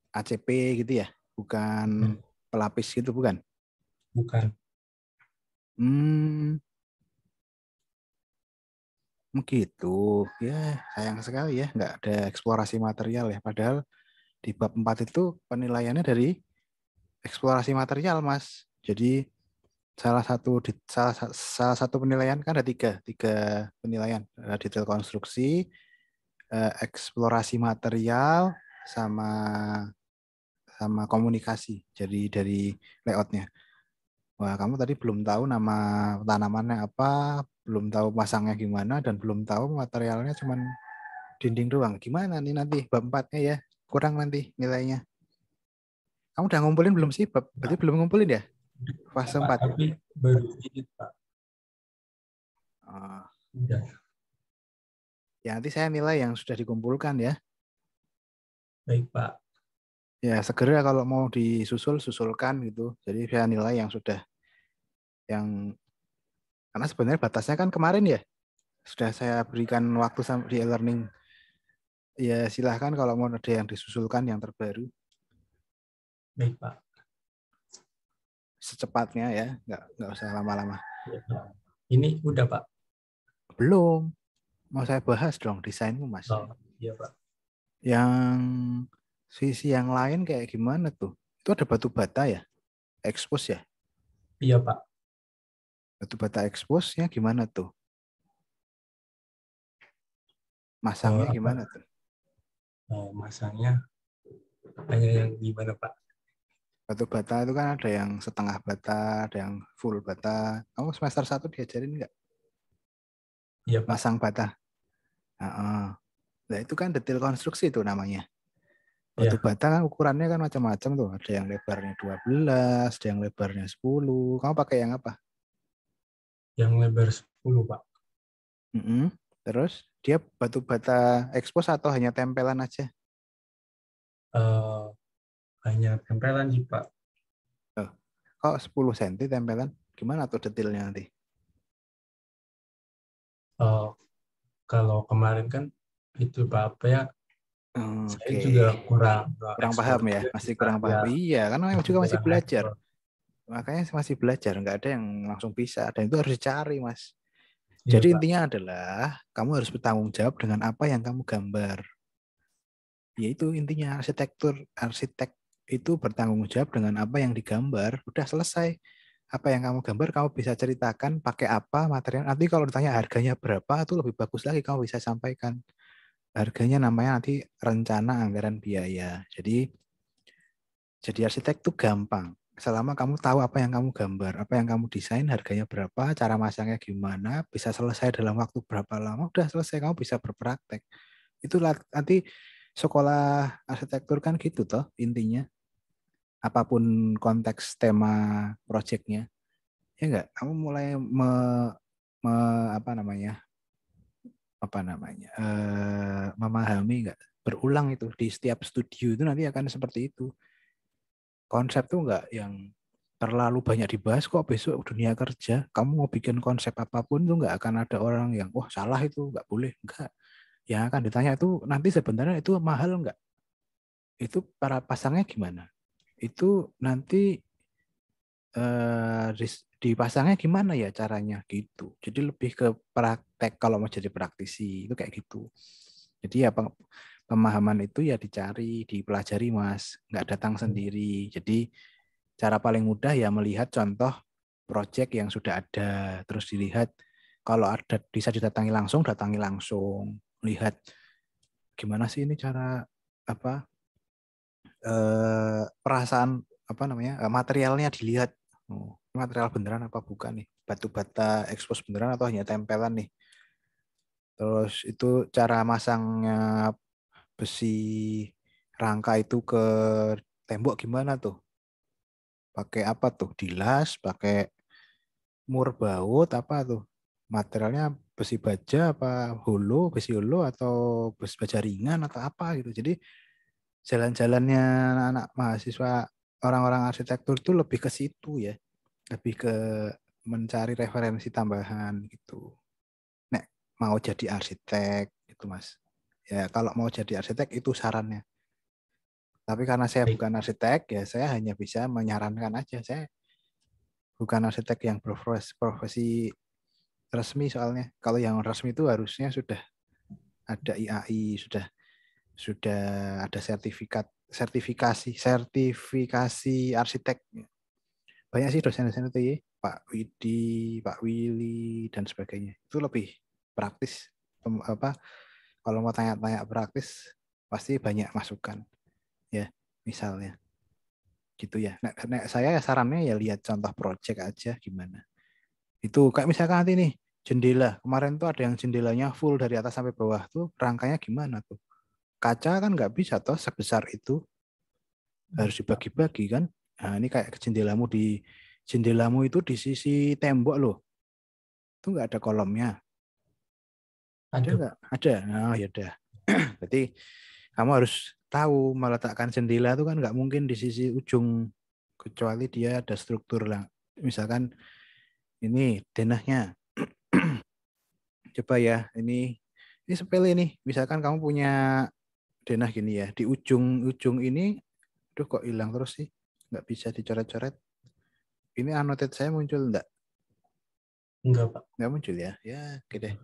ACP gitu ya? Bukan pelapis gitu, bukan? Bukan. Begitu. Ya, sayang sekali ya, nggak ada eksplorasi material ya. Padahal di bab 4 itu penilaiannya dari eksplorasi material, Mas. Jadi salah satu penilaian kan ada tiga penilaian, ada detail konstruksi, eksplorasi material, sama komunikasi. Jadi dari layoutnya. Wah, kamu tadi belum tahu nama tanamannya apa, belum tahu masangnya gimana, dan belum tahu materialnya cuman dinding doang. Gimana nih nanti bab 4-nya ya? Kurang nanti nilainya. Kamu udah ngumpulin belum sih? Berarti belum ngumpulin ya? Fase 4. Tapi baru sedikit Pak. Udah. Ya, nanti saya nilai yang sudah dikumpulkan ya. Baik Pak. Ya, segera kalau mau susulkan gitu. Jadi saya nilai yang sudah, karena sebenarnya batasnya kan kemarin ya. Sudah saya berikan waktu di e-learning. Ya, silahkan kalau mau ada yang disusulkan yang terbaru. Baik Pak. Secepatnya ya, nggak usah lama-lama. Ini udah Pak? Belum. Mau saya bahas dong desainmu Mas. Iya Pak. Yang sisi yang lain kayak gimana tuh? Itu ada batu bata ya? Expose ya? Iya Pak. Batu bata expose-nya gimana tuh? Masangnya gimana tuh? Masangnya hanya yang gimana Pak? Batu bata itu kan ada yang setengah bata, ada yang full bata. Kamu semester 1 diajarin nggak? Iya Pak. Masang bata. Nah, itu kan detail konstruksi itu namanya. Batu bata kan ukurannya kan macam-macam tuh. Ada yang lebarnya 12, ada yang lebarnya 10. Kamu pakai yang apa? Yang lebar 10, Pak. Terus dia batu bata expose atau hanya tempelan aja? Hanya tempelan sih, Pak. Kok 10 cm tempelan? Gimana tuh detailnya nanti? Kalau kemarin kan itu Pak, apa ya? Saya juga kurang paham ya, masih kurang paham. Iya, karena juga masih belajar. Makanya masih belajar, nggak ada yang langsung bisa. Dan itu harus dicari, Mas. Jadi intinya adalah kamu harus bertanggung jawab dengan apa yang kamu gambar. Yaitu intinya arsitek itu bertanggung jawab dengan apa yang digambar. Udah selesai. Apa yang kamu gambar, kamu bisa ceritakan pakai apa material. Nanti kalau ditanya harganya berapa, itu lebih bagus lagi kamu bisa sampaikan. Harganya namanya nanti rencana anggaran biaya. Jadi arsitek itu gampang. Selama kamu tahu apa yang kamu gambar, apa yang kamu desain, harganya berapa, cara masangnya gimana, bisa selesai dalam waktu berapa lama, udah selesai, kamu bisa berpraktek. Itulah nanti sekolah arsitektur kan gitu toh intinya. Apapun konteks tema proyeknya. Ya enggak, kamu mulai memahami enggak, berulang itu di setiap studio itu nanti akan seperti itu. Konsep tuh enggak yang terlalu banyak dibahas kok besok dunia kerja kamu mau bikin konsep apapun tuh enggak akan ada orang yang wah salah itu enggak boleh, enggak. Yang akan ditanya itu nanti sebenarnya itu mahal enggak? Itu para pasangnya gimana? Itu nanti dipasangnya gimana ya caranya gitu. Jadi lebih ke praktek kalau mau jadi praktisi itu kayak gitu. Jadi ya pemahaman itu ya dicari, dipelajari Mas, nggak datang sendiri. Jadi cara paling mudah ya melihat contoh proyek yang sudah ada, terus dilihat kalau ada bisa datangi langsung, lihat gimana sih ini cara perasaan materialnya dilihat. Material beneran apa bukan nih? Batu bata expose beneran atau hanya tempelan nih? Terus itu cara masangnya besi rangka itu ke tembok gimana tuh? Pakai apa tuh? Dilas, pakai mur baut apa tuh? Materialnya besi baja apa besi holo atau besi baja ringan atau apa gitu. Jadi jalan-jalannya anak mahasiswa orang-orang arsitektur itu lebih ke situ ya. Lebih ke mencari referensi tambahan gitu. Nek mau jadi arsitek gitu Mas. Ya kalau mau jadi arsitek itu sarannya. Tapi karena saya bukan arsitek ya saya hanya bisa menyarankan aja. Saya bukan arsitek yang profesi resmi soalnya. Kalau yang resmi itu harusnya sudah ada IAI, sudah ada sertifikasi arsitek. Banyak sih dosen-dosen itu ya, Pak Widi, Pak Willy dan sebagainya. Itu lebih praktis. Kalau mau tanya-tanya praktis pasti banyak masukan. Ya, misalnya. Gitu ya. Nah, saya sarannya ya lihat contoh project aja gimana. Itu kayak misalkan nanti nih jendela. Kemarin tuh ada yang jendelanya full dari atas sampai bawah tuh rangkanya gimana tuh? Kaca kan nggak bisa toh sebesar itu. Harus dibagi-bagi kan. Nah, ini kayak jendelamu itu di sisi tembok loh. Itu nggak ada kolomnya. Ada nggak? Ada. Nah, ya udah. Berarti kamu harus tahu meletakkan jendela itu kan nggak mungkin di sisi ujung kecuali dia ada struktur lah. Misalkan ini denahnya. Coba ya, ini sepele nih. Misalkan kamu punya denah gini ya, di ujung ini, aduh kok hilang terus sih, nggak bisa dicoret-coret. Ini annotate saya muncul enggak? Enggak Pak. Nggak muncul ya, ya oke deh.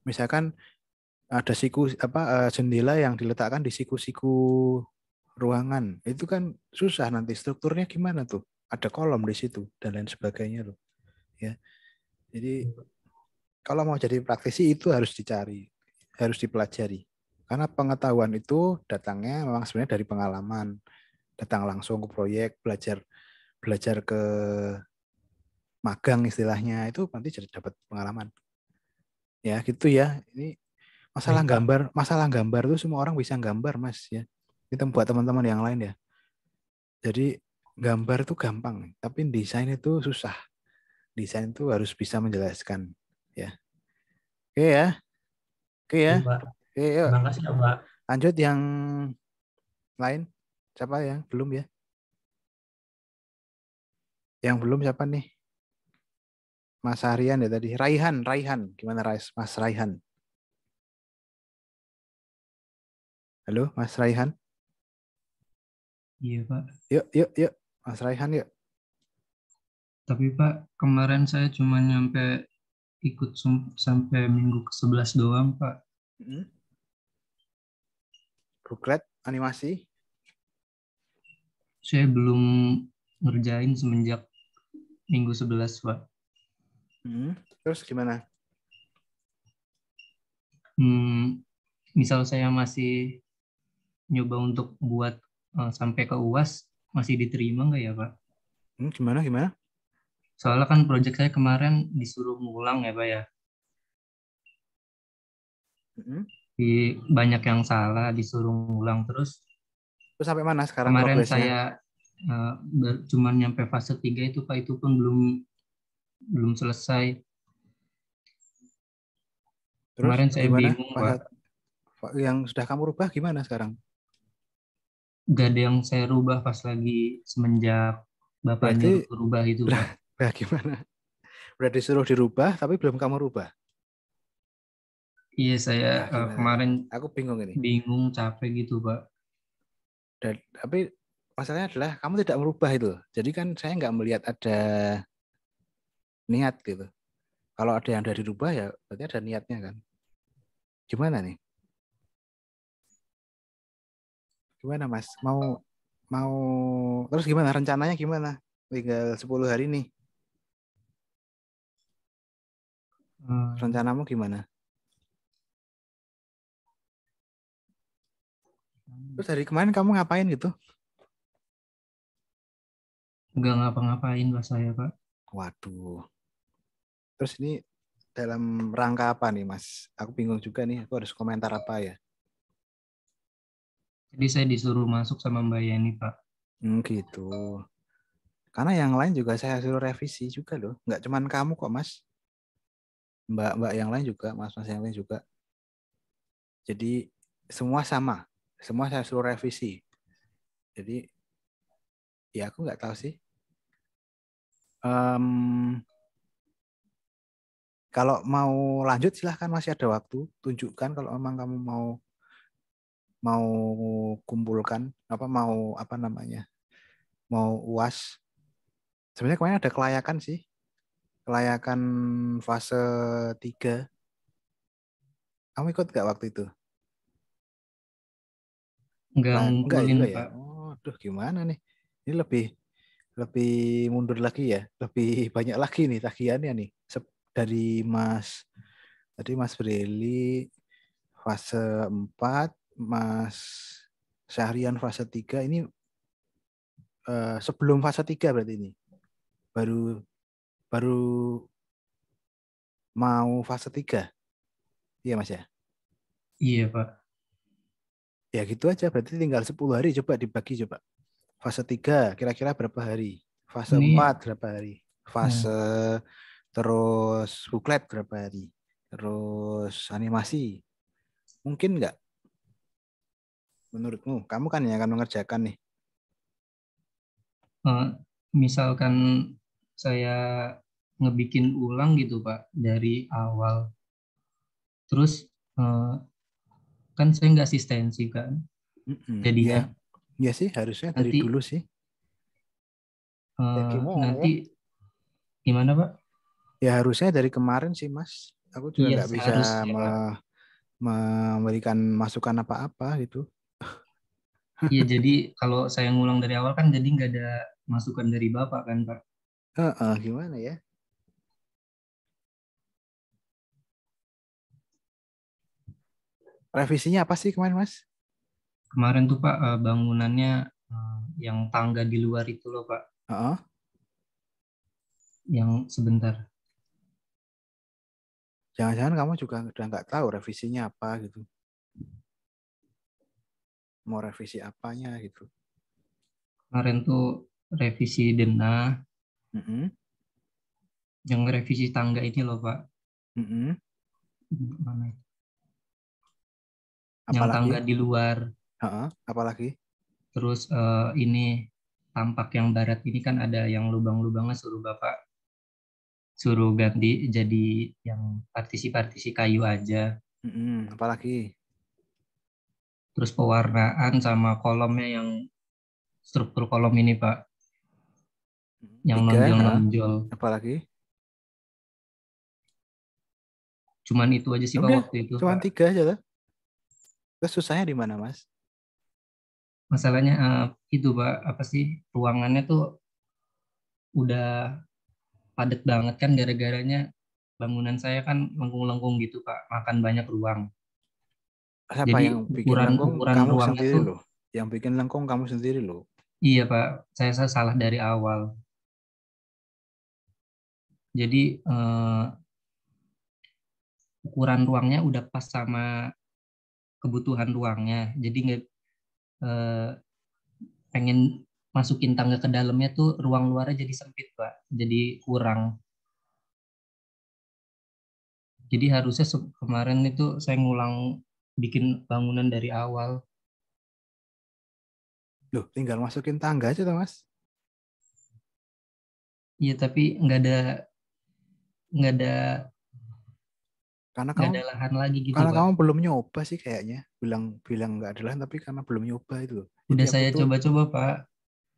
Misalkan ada jendela yang diletakkan di siku-siku ruangan, itu kan susah nanti strukturnya gimana tuh? Ada kolom di situ dan lain sebagainya loh. Ya, jadi kalau mau jadi praktisi itu harus dicari, harus dipelajari. Karena pengetahuan itu datangnya memang sebenarnya dari pengalaman. Datang langsung ke proyek, belajar ke magang istilahnya, itu nanti jadi dapat pengalaman. Ya gitu ya. Ini masalah gambar tuh semua orang bisa gambar Mas ya. Itu buat teman-teman yang lain ya. Jadi gambar itu gampang, tapi desain itu susah. Desain itu harus bisa menjelaskan. Ya. Oke ya. Oke ya. Oke, yuk. Terima kasih ya, Pak. Lanjut yang lain. Siapa yang belum ya? Yang belum siapa nih? Mas Harian ya tadi. Raihan. Gimana Mas Raihan? Halo, Mas Raihan? Iya, Pak. Yuk. Mas Raihan, yuk. Tapi Pak, kemarin saya cuma nyampe ikut sampai minggu ke-11 doang, Pak. Buklet animasi? Saya belum ngerjain semenjak minggu 11, Pak. Terus gimana? Misal saya masih nyoba untuk buat sampai ke UAS, masih diterima nggak ya, Pak? Gimana? Soalnya kan proyek saya kemarin disuruh ngulang ya, Pak ya. Banyak yang salah, disuruh ngulang terus. Terus sampai mana sekarang kemarin progresnya? Saya cuma nyampe fase 3 itu, Pak, itu pun belum selesai. Terus kemarin saya gimana? bingung, Pak. Yang sudah kamu rubah gimana sekarang? Gak ada yang saya rubah pas lagi semenjak Bapak nyuruh rubah itu, Pak. Gimana? Udah disuruh dirubah tapi belum kamu rubah? Iya, saya kemarin aku bingung ini. Bingung, capek gitu, Pak. Tapi masalahnya adalah kamu tidak merubah itu. Jadi kan saya nggak melihat ada niat gitu. Kalau ada yang udah dirubah ya berarti ada niatnya kan. Gimana nih? Gimana Mas? Mau terus gimana rencananya gimana? Tinggal 10 hari nih. Rencanamu gimana? Terus dari kemarin kamu ngapain gitu? Nggak ngapa-ngapain Pak saya, Pak. Waduh. Terus ini dalam rangka apa nih Mas? Aku bingung juga nih, aku harus komentar apa ya? Jadi saya disuruh masuk sama Mbak Yeni, Pak. Gitu. Karena yang lain juga saya suruh revisi juga loh. Nggak cuman kamu kok Mas. Mbak yang lain juga, Mas-mas yang lain juga. Jadi semua sama. Semua saya suruh revisi. Jadi ya aku nggak tahu sih. Kalau mau lanjut silahkan, masih ada waktu. Tunjukkan kalau memang kamu mau kumpulkan mau UAS. Sebenarnya kemarin ada kelayakan sih. Kelayakan fase 3. Kamu ikut nggak waktu itu? Enggak juga Pak. Ya. Oh, gimana nih? Ini lebih mundur lagi ya. Lebih banyak lagi nih tagihannya nih. Dari Mas Brili fase 4, Mas Syahrian fase 3. Ini sebelum fase 3 berarti ini. Baru mau fase 3. Iya Mas ya? Iya Pak. Ya gitu aja, berarti tinggal 10 hari, coba dibagi coba. Fase 3 kira-kira berapa hari? Fase 4 berapa hari? Fase terus buklet berapa hari? Terus animasi. Mungkin nggak? Menurutmu? Kamu kan yang akan mengerjakan nih. Misalkan saya ngebikin ulang gitu Pak dari awal. Terus kan saya nggak asistensi kan. Jadinya ya sih harusnya dari dulu sih. Nanti gimana Pak? Ya harusnya dari kemarin sih Mas. Aku juga nggak bisa memberikan masukan apa-apa gitu. Iya, jadi kalau saya ngulang dari awal kan jadi nggak ada masukan dari Bapak kan Pak? Gimana ya? Revisinya apa sih kemarin Mas? Kemarin tuh Pak bangunannya yang tangga di luar itu loh Pak. Yang sebentar. Jangan-jangan kamu juga udah nggak tahu revisinya apa gitu. mau revisi apanya gitu. Kemarin tuh revisi denah. Yang revisi tangga ini loh Pak. Mana? Yang Apalagi? tangga di luar. Apalagi? Terus ini tampak yang barat ini kan ada yang lubang-lubangnya, suruh Bapak suruh ganti jadi yang partisi-partisi kayu aja. Apalagi? Terus pewarnaan sama kolomnya yang struktur kolom ini Pak. Yang nonjol-nonjol. Apalagi? Cuman itu aja sih Pak waktu itu. Cuman 3 aja lah. Terus susahnya di mana Mas? Masalahnya itu Pak, apa sih, ruangannya tuh udah padat banget kan, gara-garanya bangunan saya kan lengkung-lengkung gitu Pak, makan banyak ruang. Siapa jadi yang bikin lengkung? Kamu sendiri loh. Yang bikin lengkung kamu sendiri loh. Iya Pak, saya salah dari awal. Jadi ukuran ruangnya udah pas sama kebutuhan ruangnya. Jadi nggak pengen masukin tangga ke dalamnya tuh ruang luarnya jadi sempit Pak, jadi kurang. Jadi harusnya kemarin itu saya ngulang bikin bangunan dari awal. Loh, tinggal masukin tangga aja tuh Mas. Iya, tapi nggak ada karena nggak kamu ada lahan lagi gitu karena Pak. Kamu belum nyoba sih kayaknya. Bilang nggak ada lahan, tapi karena belum nyoba itu. Udah saya coba-coba Pak.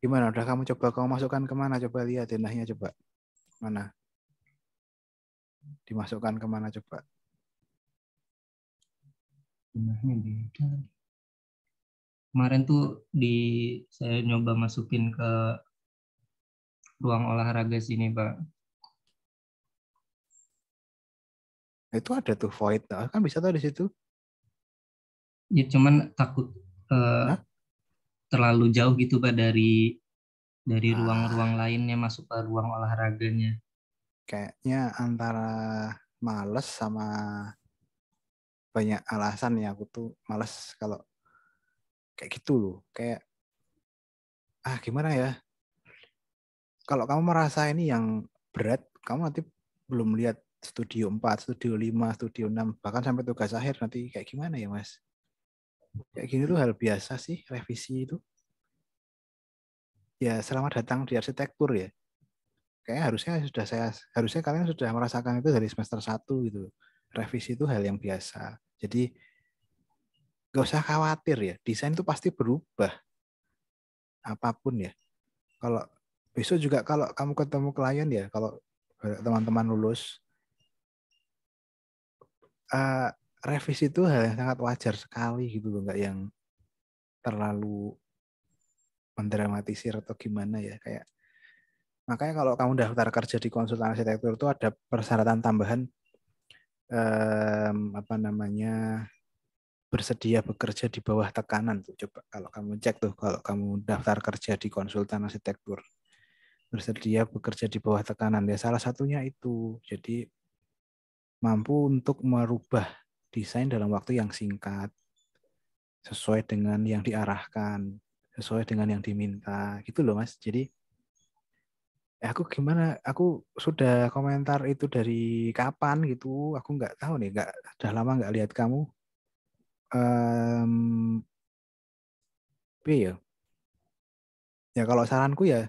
Gimana? Udah kamu coba? Kamu masukkan kemana? Coba lihat denahnya coba. Mana? Dimasukkan kemana coba? Denahnya beda. Kemarin tuh saya nyoba masukin ke ruang olahraga sini Pak. Itu ada tuh void, kan bisa tuh di situ. Ya cuman takut terlalu jauh gitu Pak dari ruang-ruang lainnya masuk ke ruang olahraganya. Kayaknya antara males sama banyak alasan ya. Aku tuh males kalau kayak gitu loh. Kayak gimana ya? Kalau kamu merasa ini yang berat, kamu nanti belum lihat studio 4, studio 5, studio 6, bahkan sampai tugas akhir nanti kayak gimana ya Mas? Kayak gini tuh hal biasa sih, revisi itu. Ya selamat datang di arsitektur ya. Kayak harusnya kalian sudah merasakan itu dari semester 1 gitu. Revisi itu hal yang biasa. Jadi gak usah khawatir ya, desain itu pasti berubah. Apapun ya. Kalau besok juga kalau kamu ketemu klien ya, kalau teman-teman lulus, revisi itu hal yang sangat wajar sekali gitu loh, nggak yang terlalu mendramatisir atau gimana ya. Kayak makanya kalau kamu daftar kerja di konsultan arsitektur itu ada persyaratan tambahan bersedia bekerja di bawah tekanan tuh. Coba kalau kamu cek tuh, kalau kamu daftar kerja di konsultan arsitektur, bersedia bekerja di bawah tekanan ya, salah satunya itu. Jadi mampu untuk merubah desain dalam waktu yang singkat sesuai dengan yang diarahkan, sesuai dengan yang diminta gitu loh Mas. Jadi aku gimana, aku sudah komentar itu dari kapan gitu, aku nggak tahu nih, udah lama nggak lihat kamu. Ya kalau saranku ya,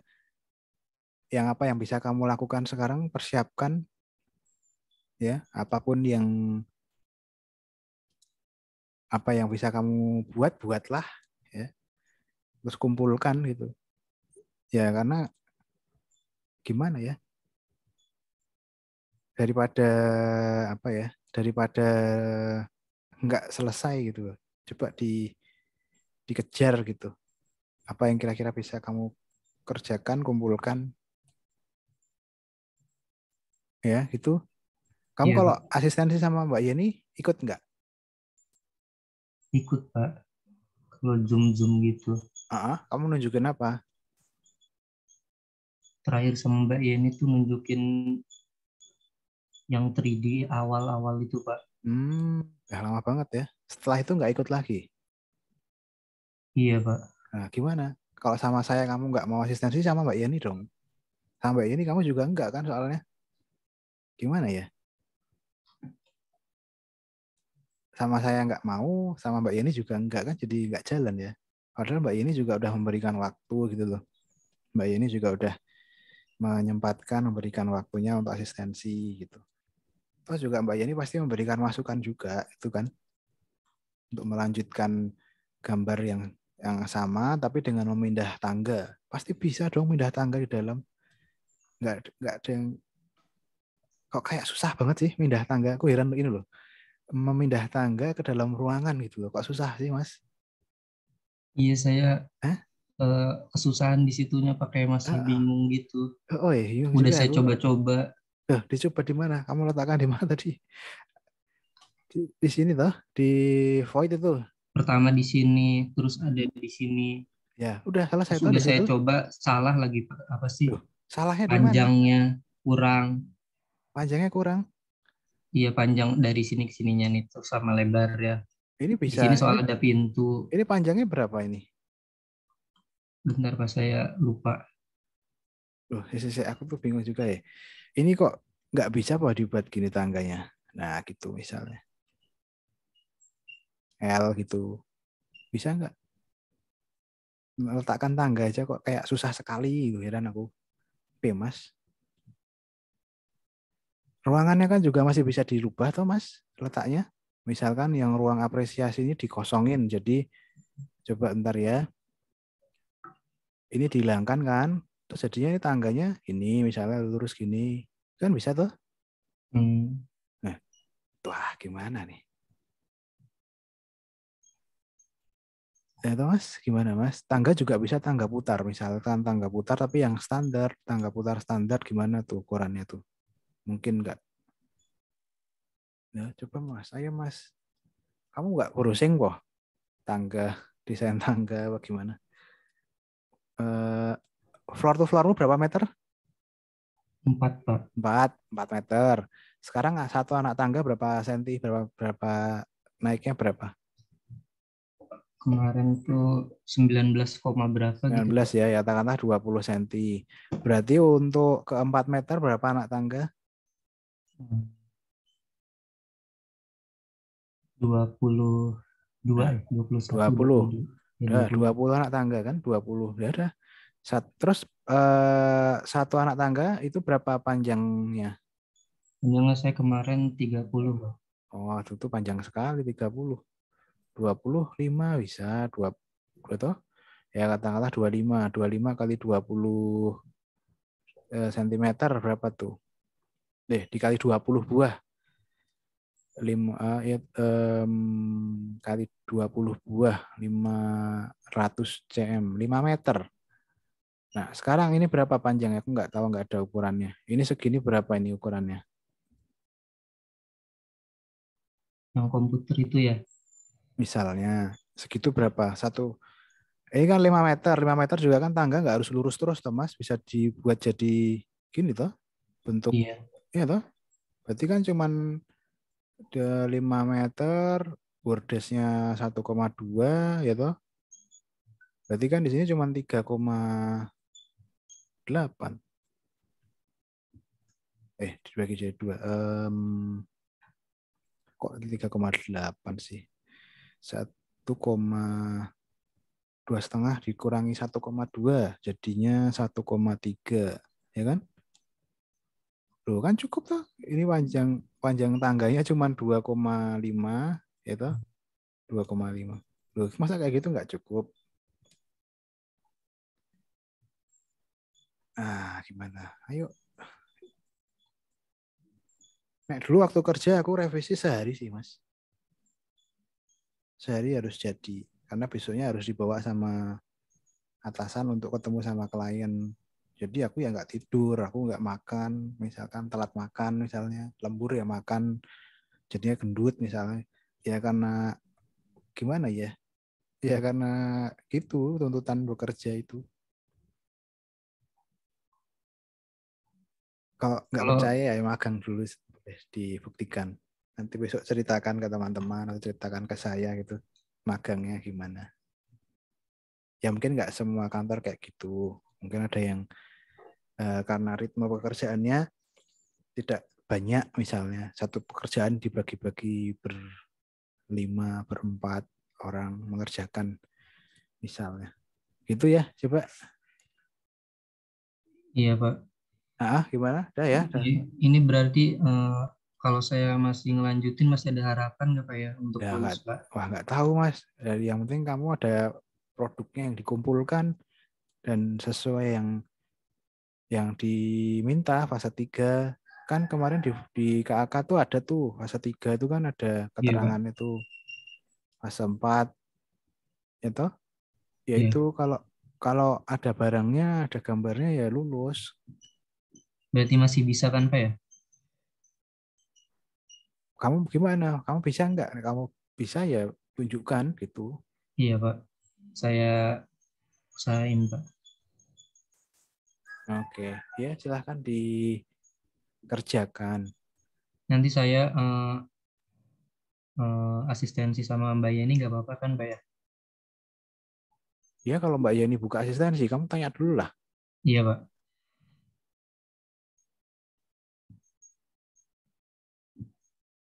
yang apa yang bisa kamu lakukan sekarang, persiapkan ya, apapun yang bisa kamu buatlah ya, terus kumpulkan gitu ya, karena gimana ya, daripada nggak selesai gitu, coba dikejar gitu, apa yang kira-kira bisa kamu kerjakan, kumpulkan ya gitu. Kamu Iya, kalau Pak. asistensi sama Mbak Yeni ikut nggak? Ikut Pak, kalau zoom gitu. Kamu nunjukin apa? Terakhir sama Mbak Yeni tuh nunjukin yang 3D awal-awal itu Pak. Ya lama banget ya. Setelah itu nggak ikut lagi? Iya, Pak. Nah, gimana? Kalau sama saya kamu nggak mau asistensi, sama Mbak Yeni dong. Sama Mbak Yeni kamu juga enggak kan soalnya. Gimana ya? Sama saya nggak mau, sama Mbak Yeni juga enggak kan, jadi nggak jalan ya. Padahal Mbak Yeni juga udah memberikan waktu gitu loh. Mbak Yeni juga udah menyempatkan memberikan waktunya untuk asistensi gitu. Terus juga Mbak Yeni pasti memberikan masukan juga itu kan, untuk melanjutkan gambar yang sama tapi dengan memindah tangga. Pasti bisa dong pindah tangga di dalam. Nggak ada yang kok kayak susah banget sih pindah tangga. Aku heran ini loh. Memindah tangga ke dalam ruangan gitu loh. Kok susah sih, Mas? Iya, saya kesusahan di situnya, pakai masih bingung gitu. Oh iya, udah saya coba-coba. Dicoba di mana? Kamu letakkan di mana tadi? Di sini toh, di void itu. Pertama di sini, terus ada di sini. Ya, udah selesai. Sudah saya coba, salah lagi, apa sih? Salahnya di mana? Panjangnya kurang. Panjangnya kurang? Iya, panjang dari sini ke sininya nih, terus sama lebar ya. Ini bisa. Di sini soal ada pintu. Ini panjangnya berapa ini? Bentar, Pak, saya lupa. Loh, aku tuh bingung juga ya. Ini kok nggak bisa apa dibuat gini tangganya? Nah, gitu misalnya. L gitu. Bisa nggak? Meletakkan tangga aja kok kayak susah sekali, heran aku. Mas. Ruangannya kan juga masih bisa dirubah toh, Mas, letaknya. Misalkan yang ruang apresiasi ini dikosongin, jadi coba ntar ya. Ini dihilangkan kan, terus jadinya ini tangganya ini misalnya lurus gini, kan bisa tuh. Nah, wah gimana nih? Ya toh, Mas, gimana Mas? Tangga juga bisa tangga putar, misalkan tangga putar tapi yang standar, tangga putar standar gimana tuh ukurannya tuh? Mungkin nggak. Ya, coba Mas, ayo Mas. Kamu nggak pusing kok tangga, desain tangga bagaimana? Floor to floormu berapa meter? 4, Pak. 4 meter. Sekarang satu anak tangga berapa senti? Berapa naiknya berapa? Kemarin tuh 19, berapa 19 gitu. Ya katakanlah 20 cm. Berarti untuk ke 4 meter berapa anak tangga? 22, 21, 20. Udah 20 anak tangga kan? 20. Ya udah. Terus satu anak tangga itu berapa panjangnya? Panjangnya saya kemarin 30. Oh, itu panjang sekali 30. 25 bisa 20 toh? Ya katakanlah 25 kali 20 cm berapa tuh? Dikali 20 buah. 5 kali 20 buah 500 cm 5 meter. Nah, sekarang ini berapa panjangnya? Aku nggak tahu, nggak ada ukurannya. Ini segini berapa ini ukurannya? Yang komputer itu ya? Misalnya, segitu berapa? Ini kan 5 meter. 5 meter juga kan tangga nggak harus lurus terus, Mas. Bisa dibuat jadi gini toh, bentuk. Iya. Iya toh? Berarti kan cuman 5 meter, bordesnya 1,2 ya toh? Berarti kan di sini cuma 3,8. Dibagi jadi 2. Kok 3,8 sih? 1,2,5 dikurangi 1,2 jadinya 1,3 ya kan? Loh kan cukup tuh. Ini panjang tangganya cuma 2,5 ya toh? 2,5. Loh, masa kayak gitu nggak cukup? Gimana? Ayo. Dulu waktu kerja aku revisi sehari sih, Mas. Sehari harus jadi. Karena besoknya harus dibawa sama atasan untuk ketemu sama klien. Jadi aku ya nggak tidur, aku nggak makan. Misalkan telat makan, misalnya lembur ya makan. Jadinya gendut misalnya. Ya karena gimana ya? Ya karena gitu tuntutan bekerja itu. Kalau nggak percaya ya magang dulu dibuktikan. Nanti besok ceritakan ke teman-teman atau ceritakan ke saya gitu magangnya gimana. Ya mungkin nggak semua kantor kayak gitu. Mungkin ada yang karena ritme pekerjaannya tidak banyak, misalnya satu pekerjaan dibagi-bagi berlima, berempat orang mengerjakan misalnya. Gitu ya, coba. Iya, Pak. Gimana? Udah ya? Udah. Ini berarti kalau saya masih ngelanjutin masih ada harapan nggak Pak ya untuk Ya, lulus, Pak? Wah, nggak tahu Mas. Dari yang penting kamu ada produknya yang dikumpulkan dan sesuai yang diminta fase 3. Kan kemarin di KAK tuh ada tuh fase 3 itu kan ada keterangan itu. Fase 4 itu yaitu kalau ada barangnya, ada gambarnya ya lulus. Berarti masih bisa kan Pak ya? Kamu gimana? Kamu bisa nggak? Kamu bisa ya tunjukkan gitu. Iya Pak, saya usahain Pak. Oke, ya silahkan dikerjakan. Nanti saya asistensi sama Mbak Yeni nggak apa-apa kan Pak ya? Ya kalau Mbak Yeni buka asistensi, kamu tanya dulu lah. Iya Pak.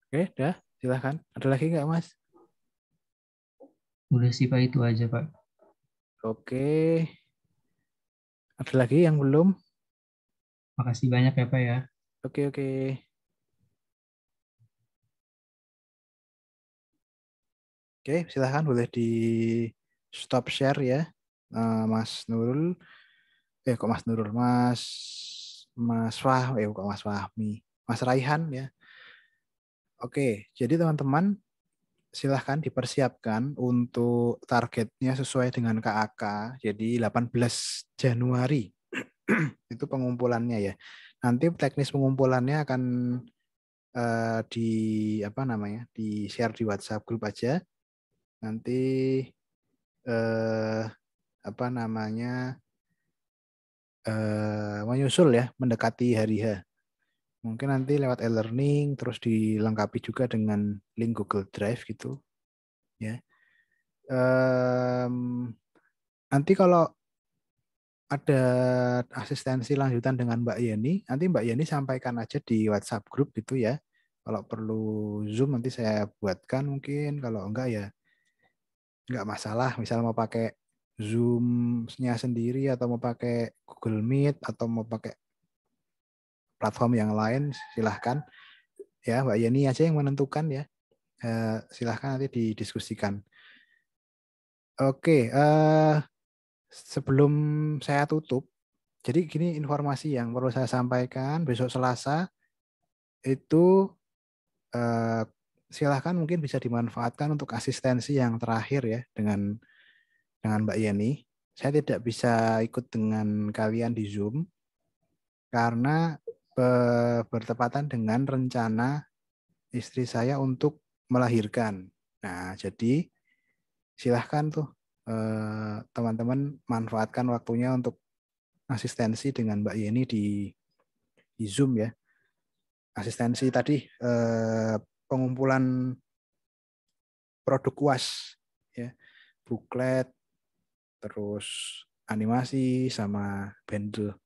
Oke, dah, silahkan. Ada lagi nggak Mas? Udah sih Pak, itu aja Pak. Oke. Ada lagi yang belum? Makasih banyak ya Pak ya. Oke. Oke, silahkan boleh di stop share ya. Mas Nurul. Kok Mas Nurul? Mas Fahmi. Mas Raihan ya. Oke, jadi teman-teman silahkan dipersiapkan untuk targetnya sesuai dengan KAK. Jadi 18 Januari itu pengumpulannya ya. Nanti teknis pengumpulannya akan di share di WhatsApp grup aja. Nanti menyusul ya, mendekati hari H. Mungkin nanti lewat e-learning terus dilengkapi juga dengan link Google Drive gitu ya. Nanti kalau ada asistensi lanjutan dengan Mbak Yeni, nanti Mbak Yeni sampaikan aja di WhatsApp grup gitu ya. Kalau perlu Zoom nanti saya buatkan mungkin, kalau enggak ya enggak masalah. Misal mau pakai Zoom-nya sendiri atau mau pakai Google Meet atau mau pakai platform yang lain silahkan. Ya Mbak Yeni aja yang menentukan ya. Silahkan nanti didiskusikan. Oke, sebelum saya tutup, jadi gini informasi yang perlu saya sampaikan. Besok Selasa itu silahkan mungkin bisa dimanfaatkan untuk asistensi yang terakhir ya dengan Mbak Yeni. Saya tidak bisa ikut dengan kalian di Zoom karena bertepatan dengan rencana istri saya untuk melahirkan. Nah, jadi silahkan tuh teman-teman manfaatkan waktunya untuk asistensi dengan Mbak Yeni di Zoom ya. Asistensi tadi pengumpulan produk UAS ya, buklet, terus animasi sama bundle.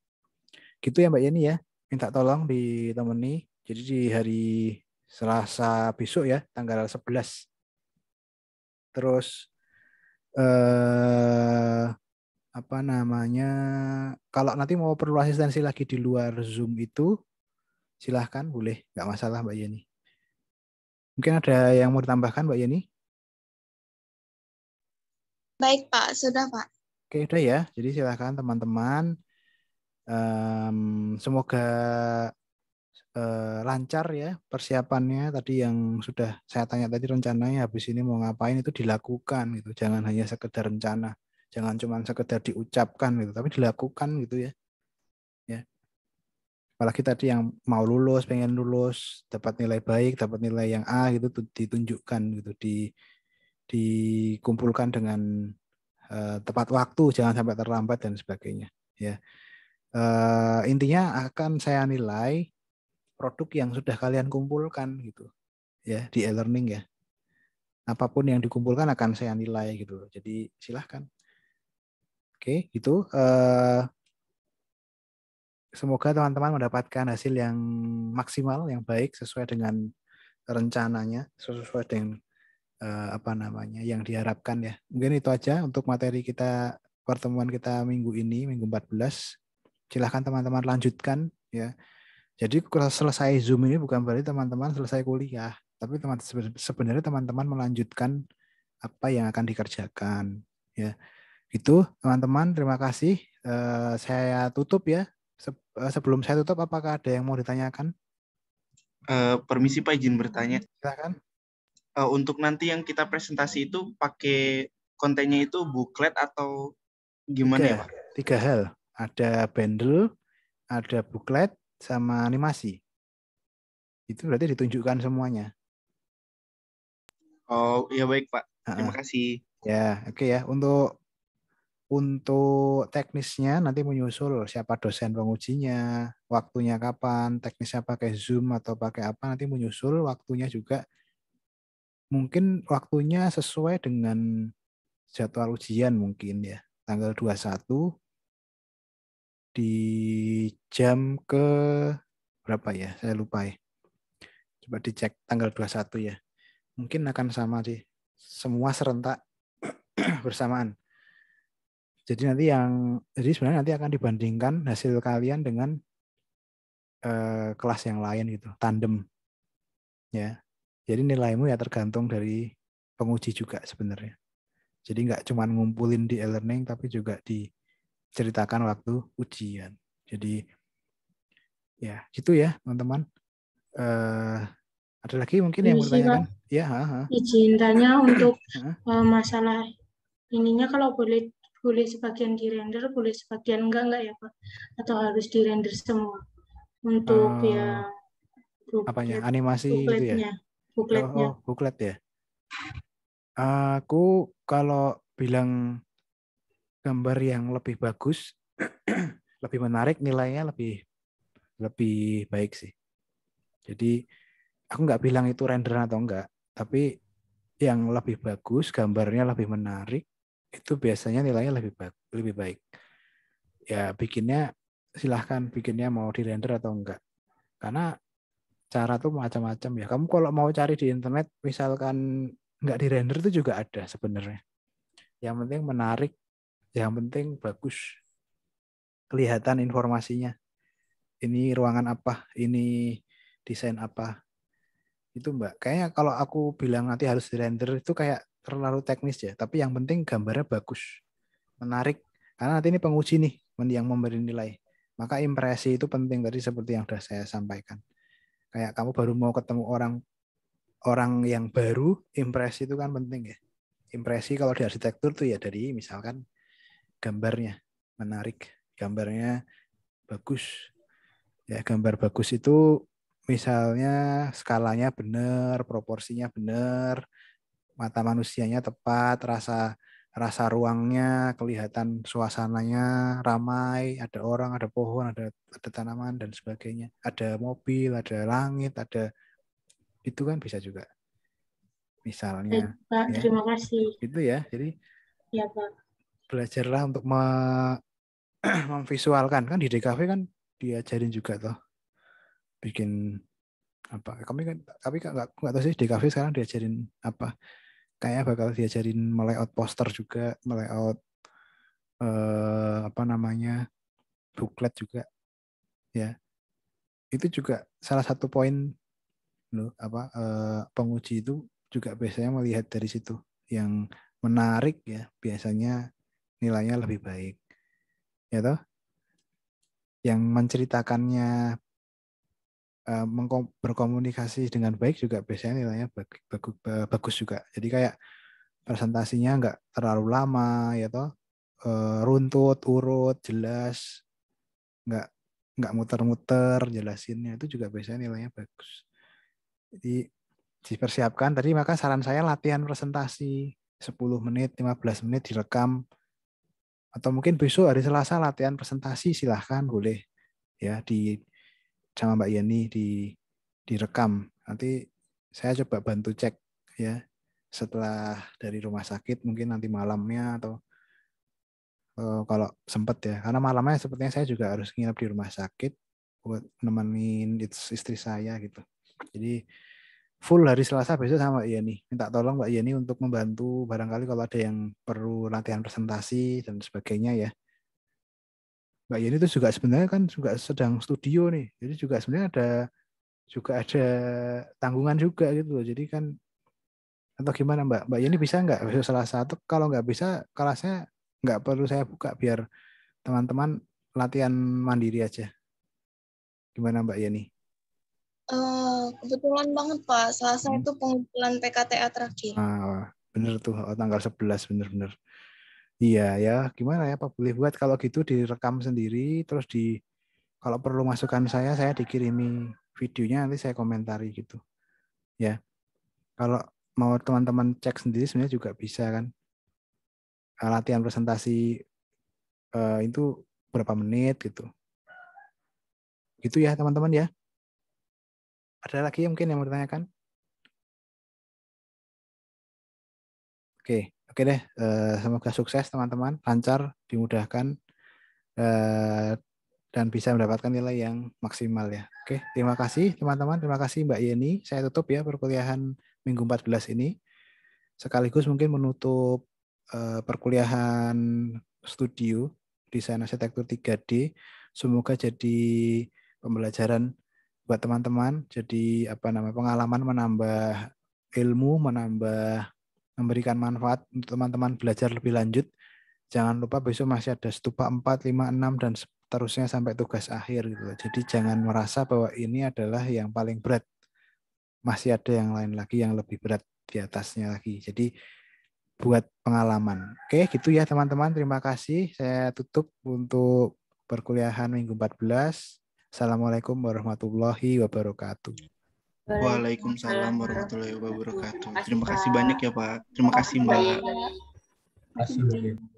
Gitu ya Mbak Yeni ya. Minta tolong ditemani. Jadi di hari Selasa besok ya, tanggal 11. Terus kalau nanti mau perlu asistensi lagi di luar Zoom itu silahkan, boleh, nggak masalah Mbak Yeni. Mungkin ada yang mau ditambahkan Mbak Yeni? Baik Pak, sudah Pak. Oke, udah ya. Jadi silahkan teman-teman. Semoga lancar ya persiapannya. Tadi yang sudah saya tanya tadi, rencananya habis ini mau ngapain itu dilakukan gitu. Jangan hanya sekedar rencana. Jangan cuma sekedar diucapkan gitu, tapi dilakukan gitu ya. Apalagi tadi yang mau lulus, pengen lulus, dapat nilai baik, dapat nilai yang A gitu, ditunjukkan gitu, dikumpulkan dengan tepat waktu, jangan sampai terlambat dan sebagainya. Ya, intinya akan saya nilai produk yang sudah kalian kumpulkan gitu, ya di e-learning ya. Apapun yang dikumpulkan akan saya nilai gitu. Jadi silahkan. Oke, itu semoga teman-teman mendapatkan hasil yang maksimal, yang baik sesuai dengan rencananya, sesuai dengan yang diharapkan ya. Mungkin itu aja untuk materi kita, pertemuan kita minggu ini, minggu 14. Silahkan teman-teman lanjutkan ya. Jadi kalau selesai Zoom ini bukan berarti teman-teman selesai kuliah, tapi sebenarnya teman-teman melanjutkan apa yang akan dikerjakan ya. Itu teman-teman, terima kasih. Saya tutup ya. Sebelum saya tutup, apakah ada yang mau ditanyakan? Permisi Pak, izin bertanya. Silakan. Untuk nanti yang kita presentasi itu pakai kontennya itu booklet atau gimana ya Pak? 3 hal. Ada bundle, ada booklet, sama animasi. Itu berarti ditunjukkan semuanya. Oh ya baik Pak. Terima kasih. Ya, oke ya. Untuk teknisnya nanti menyusul siapa dosen pengujinya, waktunya kapan, teknisnya pakai Zoom atau pakai apa, nanti menyusul waktunya juga. Mungkin waktunya sesuai dengan jadwal ujian mungkin ya. Tanggal 21 di jam ke berapa ya? Saya lupa ya. Coba dicek tanggal 21 ya. Mungkin akan sama sih. Semua serentak bersamaan. Jadi sebenarnya nanti akan dibandingkan hasil kalian dengan kelas yang lain gitu, tandem. Ya. Jadi nilaimu ya tergantung dari penguji juga sebenarnya. Jadi nggak cuma ngumpulin di e-learning tapi juga diceritakan waktu ujian. Jadi ya gitu ya teman-teman. Ada lagi mungkin yang mau ditanyakan? Ya, izin tanya untuk masalah ininya, kalau boleh sebagian di render, boleh sebagian enggak ya Pak? Atau harus di render semua untuk ya apanya? Animasi itu ya? Bukletnya. Buklet ya. Aku kalau bilang gambar yang lebih bagus, lebih menarik, nilainya lebih baik sih. Jadi aku nggak bilang itu render atau enggak, tapi yang lebih bagus, gambarnya lebih menarik, itu biasanya nilainya lebih baik. Ya bikinnya silahkan, bikinnya mau di render atau enggak. Karena cara tuh macam-macam ya. Kamu kalau mau cari di internet, misalkan nggak di render itu juga ada sebenarnya. Yang penting menarik, yang penting bagus, kelihatan informasinya. Ini ruangan apa, ini desain apa. Itu Mbak. Kayaknya kalau aku bilang nanti harus di render itu kayak terlalu teknis ya. Tapi yang penting gambarnya bagus, menarik. Karena nanti ini penguji nih yang memberi nilai. Maka impresi itu penting tadi seperti yang sudah saya sampaikan. Kayak kamu baru mau ketemu orang yang baru, impresi itu kan penting ya. Impresi kalau di arsitektur tuh ya dari misalkan gambarnya menarik, gambarnya bagus. Ya, gambar bagus itu misalnya skalanya benar, proporsinya benar, mata manusianya tepat, rasa ruangnya kelihatan, suasananya ramai, ada orang, ada pohon, ada tanaman dan sebagainya, ada mobil, ada langit, ada itu kan bisa juga. Misalnya, Pak, ya, terima kasih. Itu ya, jadi ya, Pak. Belajarlah untuk memvisualkan, kan di DKV kan diajarin juga toh bikin apa. Tapi nggak tahu sih DKV sekarang diajarin apa. Kayaknya bakal diajarin melayout poster juga, melayout booklet juga, ya. Itu juga salah satu poin loh, penguji itu juga biasanya melihat dari situ. Yang menarik ya biasanya nilainya lebih baik, ya toh. Yang menceritakannya berkomunikasi dengan baik juga biasanya nilainya bagus juga. Jadi kayak presentasinya nggak terlalu lama, ya toh, runtut, urut, jelas, nggak muter-muter jelasinnya, itu juga biasanya nilainya bagus. Jadi dipersiapkan tadi, maka saran saya latihan presentasi 10 menit, 15 menit direkam, atau mungkin besok hari Selasa latihan presentasi, silahkan boleh ya sama Mbak Yeni direkam. Nanti saya coba bantu cek ya setelah dari rumah sakit, mungkin nanti malamnya atau kalau sempat ya. Karena malamnya sepertinya saya juga harus nginep di rumah sakit buat nemenin istri saya gitu. Jadi full hari Selasa besok sama Mbak Yeni. Minta tolong Mbak Yeni untuk membantu barangkali kalau ada yang perlu latihan presentasi dan sebagainya ya. Mbak Yeni itu juga sebenarnya kan juga sedang studio nih. Jadi juga sebenarnya ada tanggungan juga gitu loh. Jadi kan atau gimana Mbak? Mbak Yeni bisa nggak besok Selasa? Atau kalau nggak bisa kelasnya nggak perlu saya buka biar teman-teman latihan mandiri aja. Gimana Mbak Yeni? Kebetulan banget Pak, Selasa itu pengumpulan PKTA terakhir. Bener tuh, tanggal 11 bener-bener. Iya ya, gimana ya Pak, boleh buat kalau gitu direkam sendiri, terus kalau perlu masukan saya dikirimi videonya, nanti saya komentari gitu. Ya, kalau mau teman-teman cek sendiri sebenarnya juga bisa kan. Latihan presentasi itu berapa menit gitu. Gitu ya teman-teman ya. Ada lagi mungkin yang mau ditanyakan? Oke deh. Semoga sukses teman-teman, lancar, dimudahkan, dan bisa mendapatkan nilai yang maksimal ya. Oke, terima kasih teman-teman. Terima kasih Mbak Yeni. Saya tutup ya perkuliahan minggu 14 ini. Sekaligus mungkin menutup perkuliahan studio desain arsitektur 3D. Semoga jadi pembelajaran buat teman-teman, jadi pengalaman, menambah ilmu, memberikan manfaat untuk teman-teman belajar lebih lanjut. Jangan lupa besok masih ada stupa 4, 5, 6 dan seterusnya sampai tugas akhir gitu. Jadi jangan merasa bahwa ini adalah yang paling berat. Masih ada yang lain lagi yang lebih berat di atasnya lagi. Jadi buat pengalaman. Oke, gitu ya teman-teman. Terima kasih. Saya tutup untuk perkuliahan minggu 14. Assalamualaikum warahmatullahi wabarakatuh. Waalaikumsalam warahmatullahi wabarakatuh. Terima kasih banyak ya Pak. Terima kasih Mbak. Terima kasih.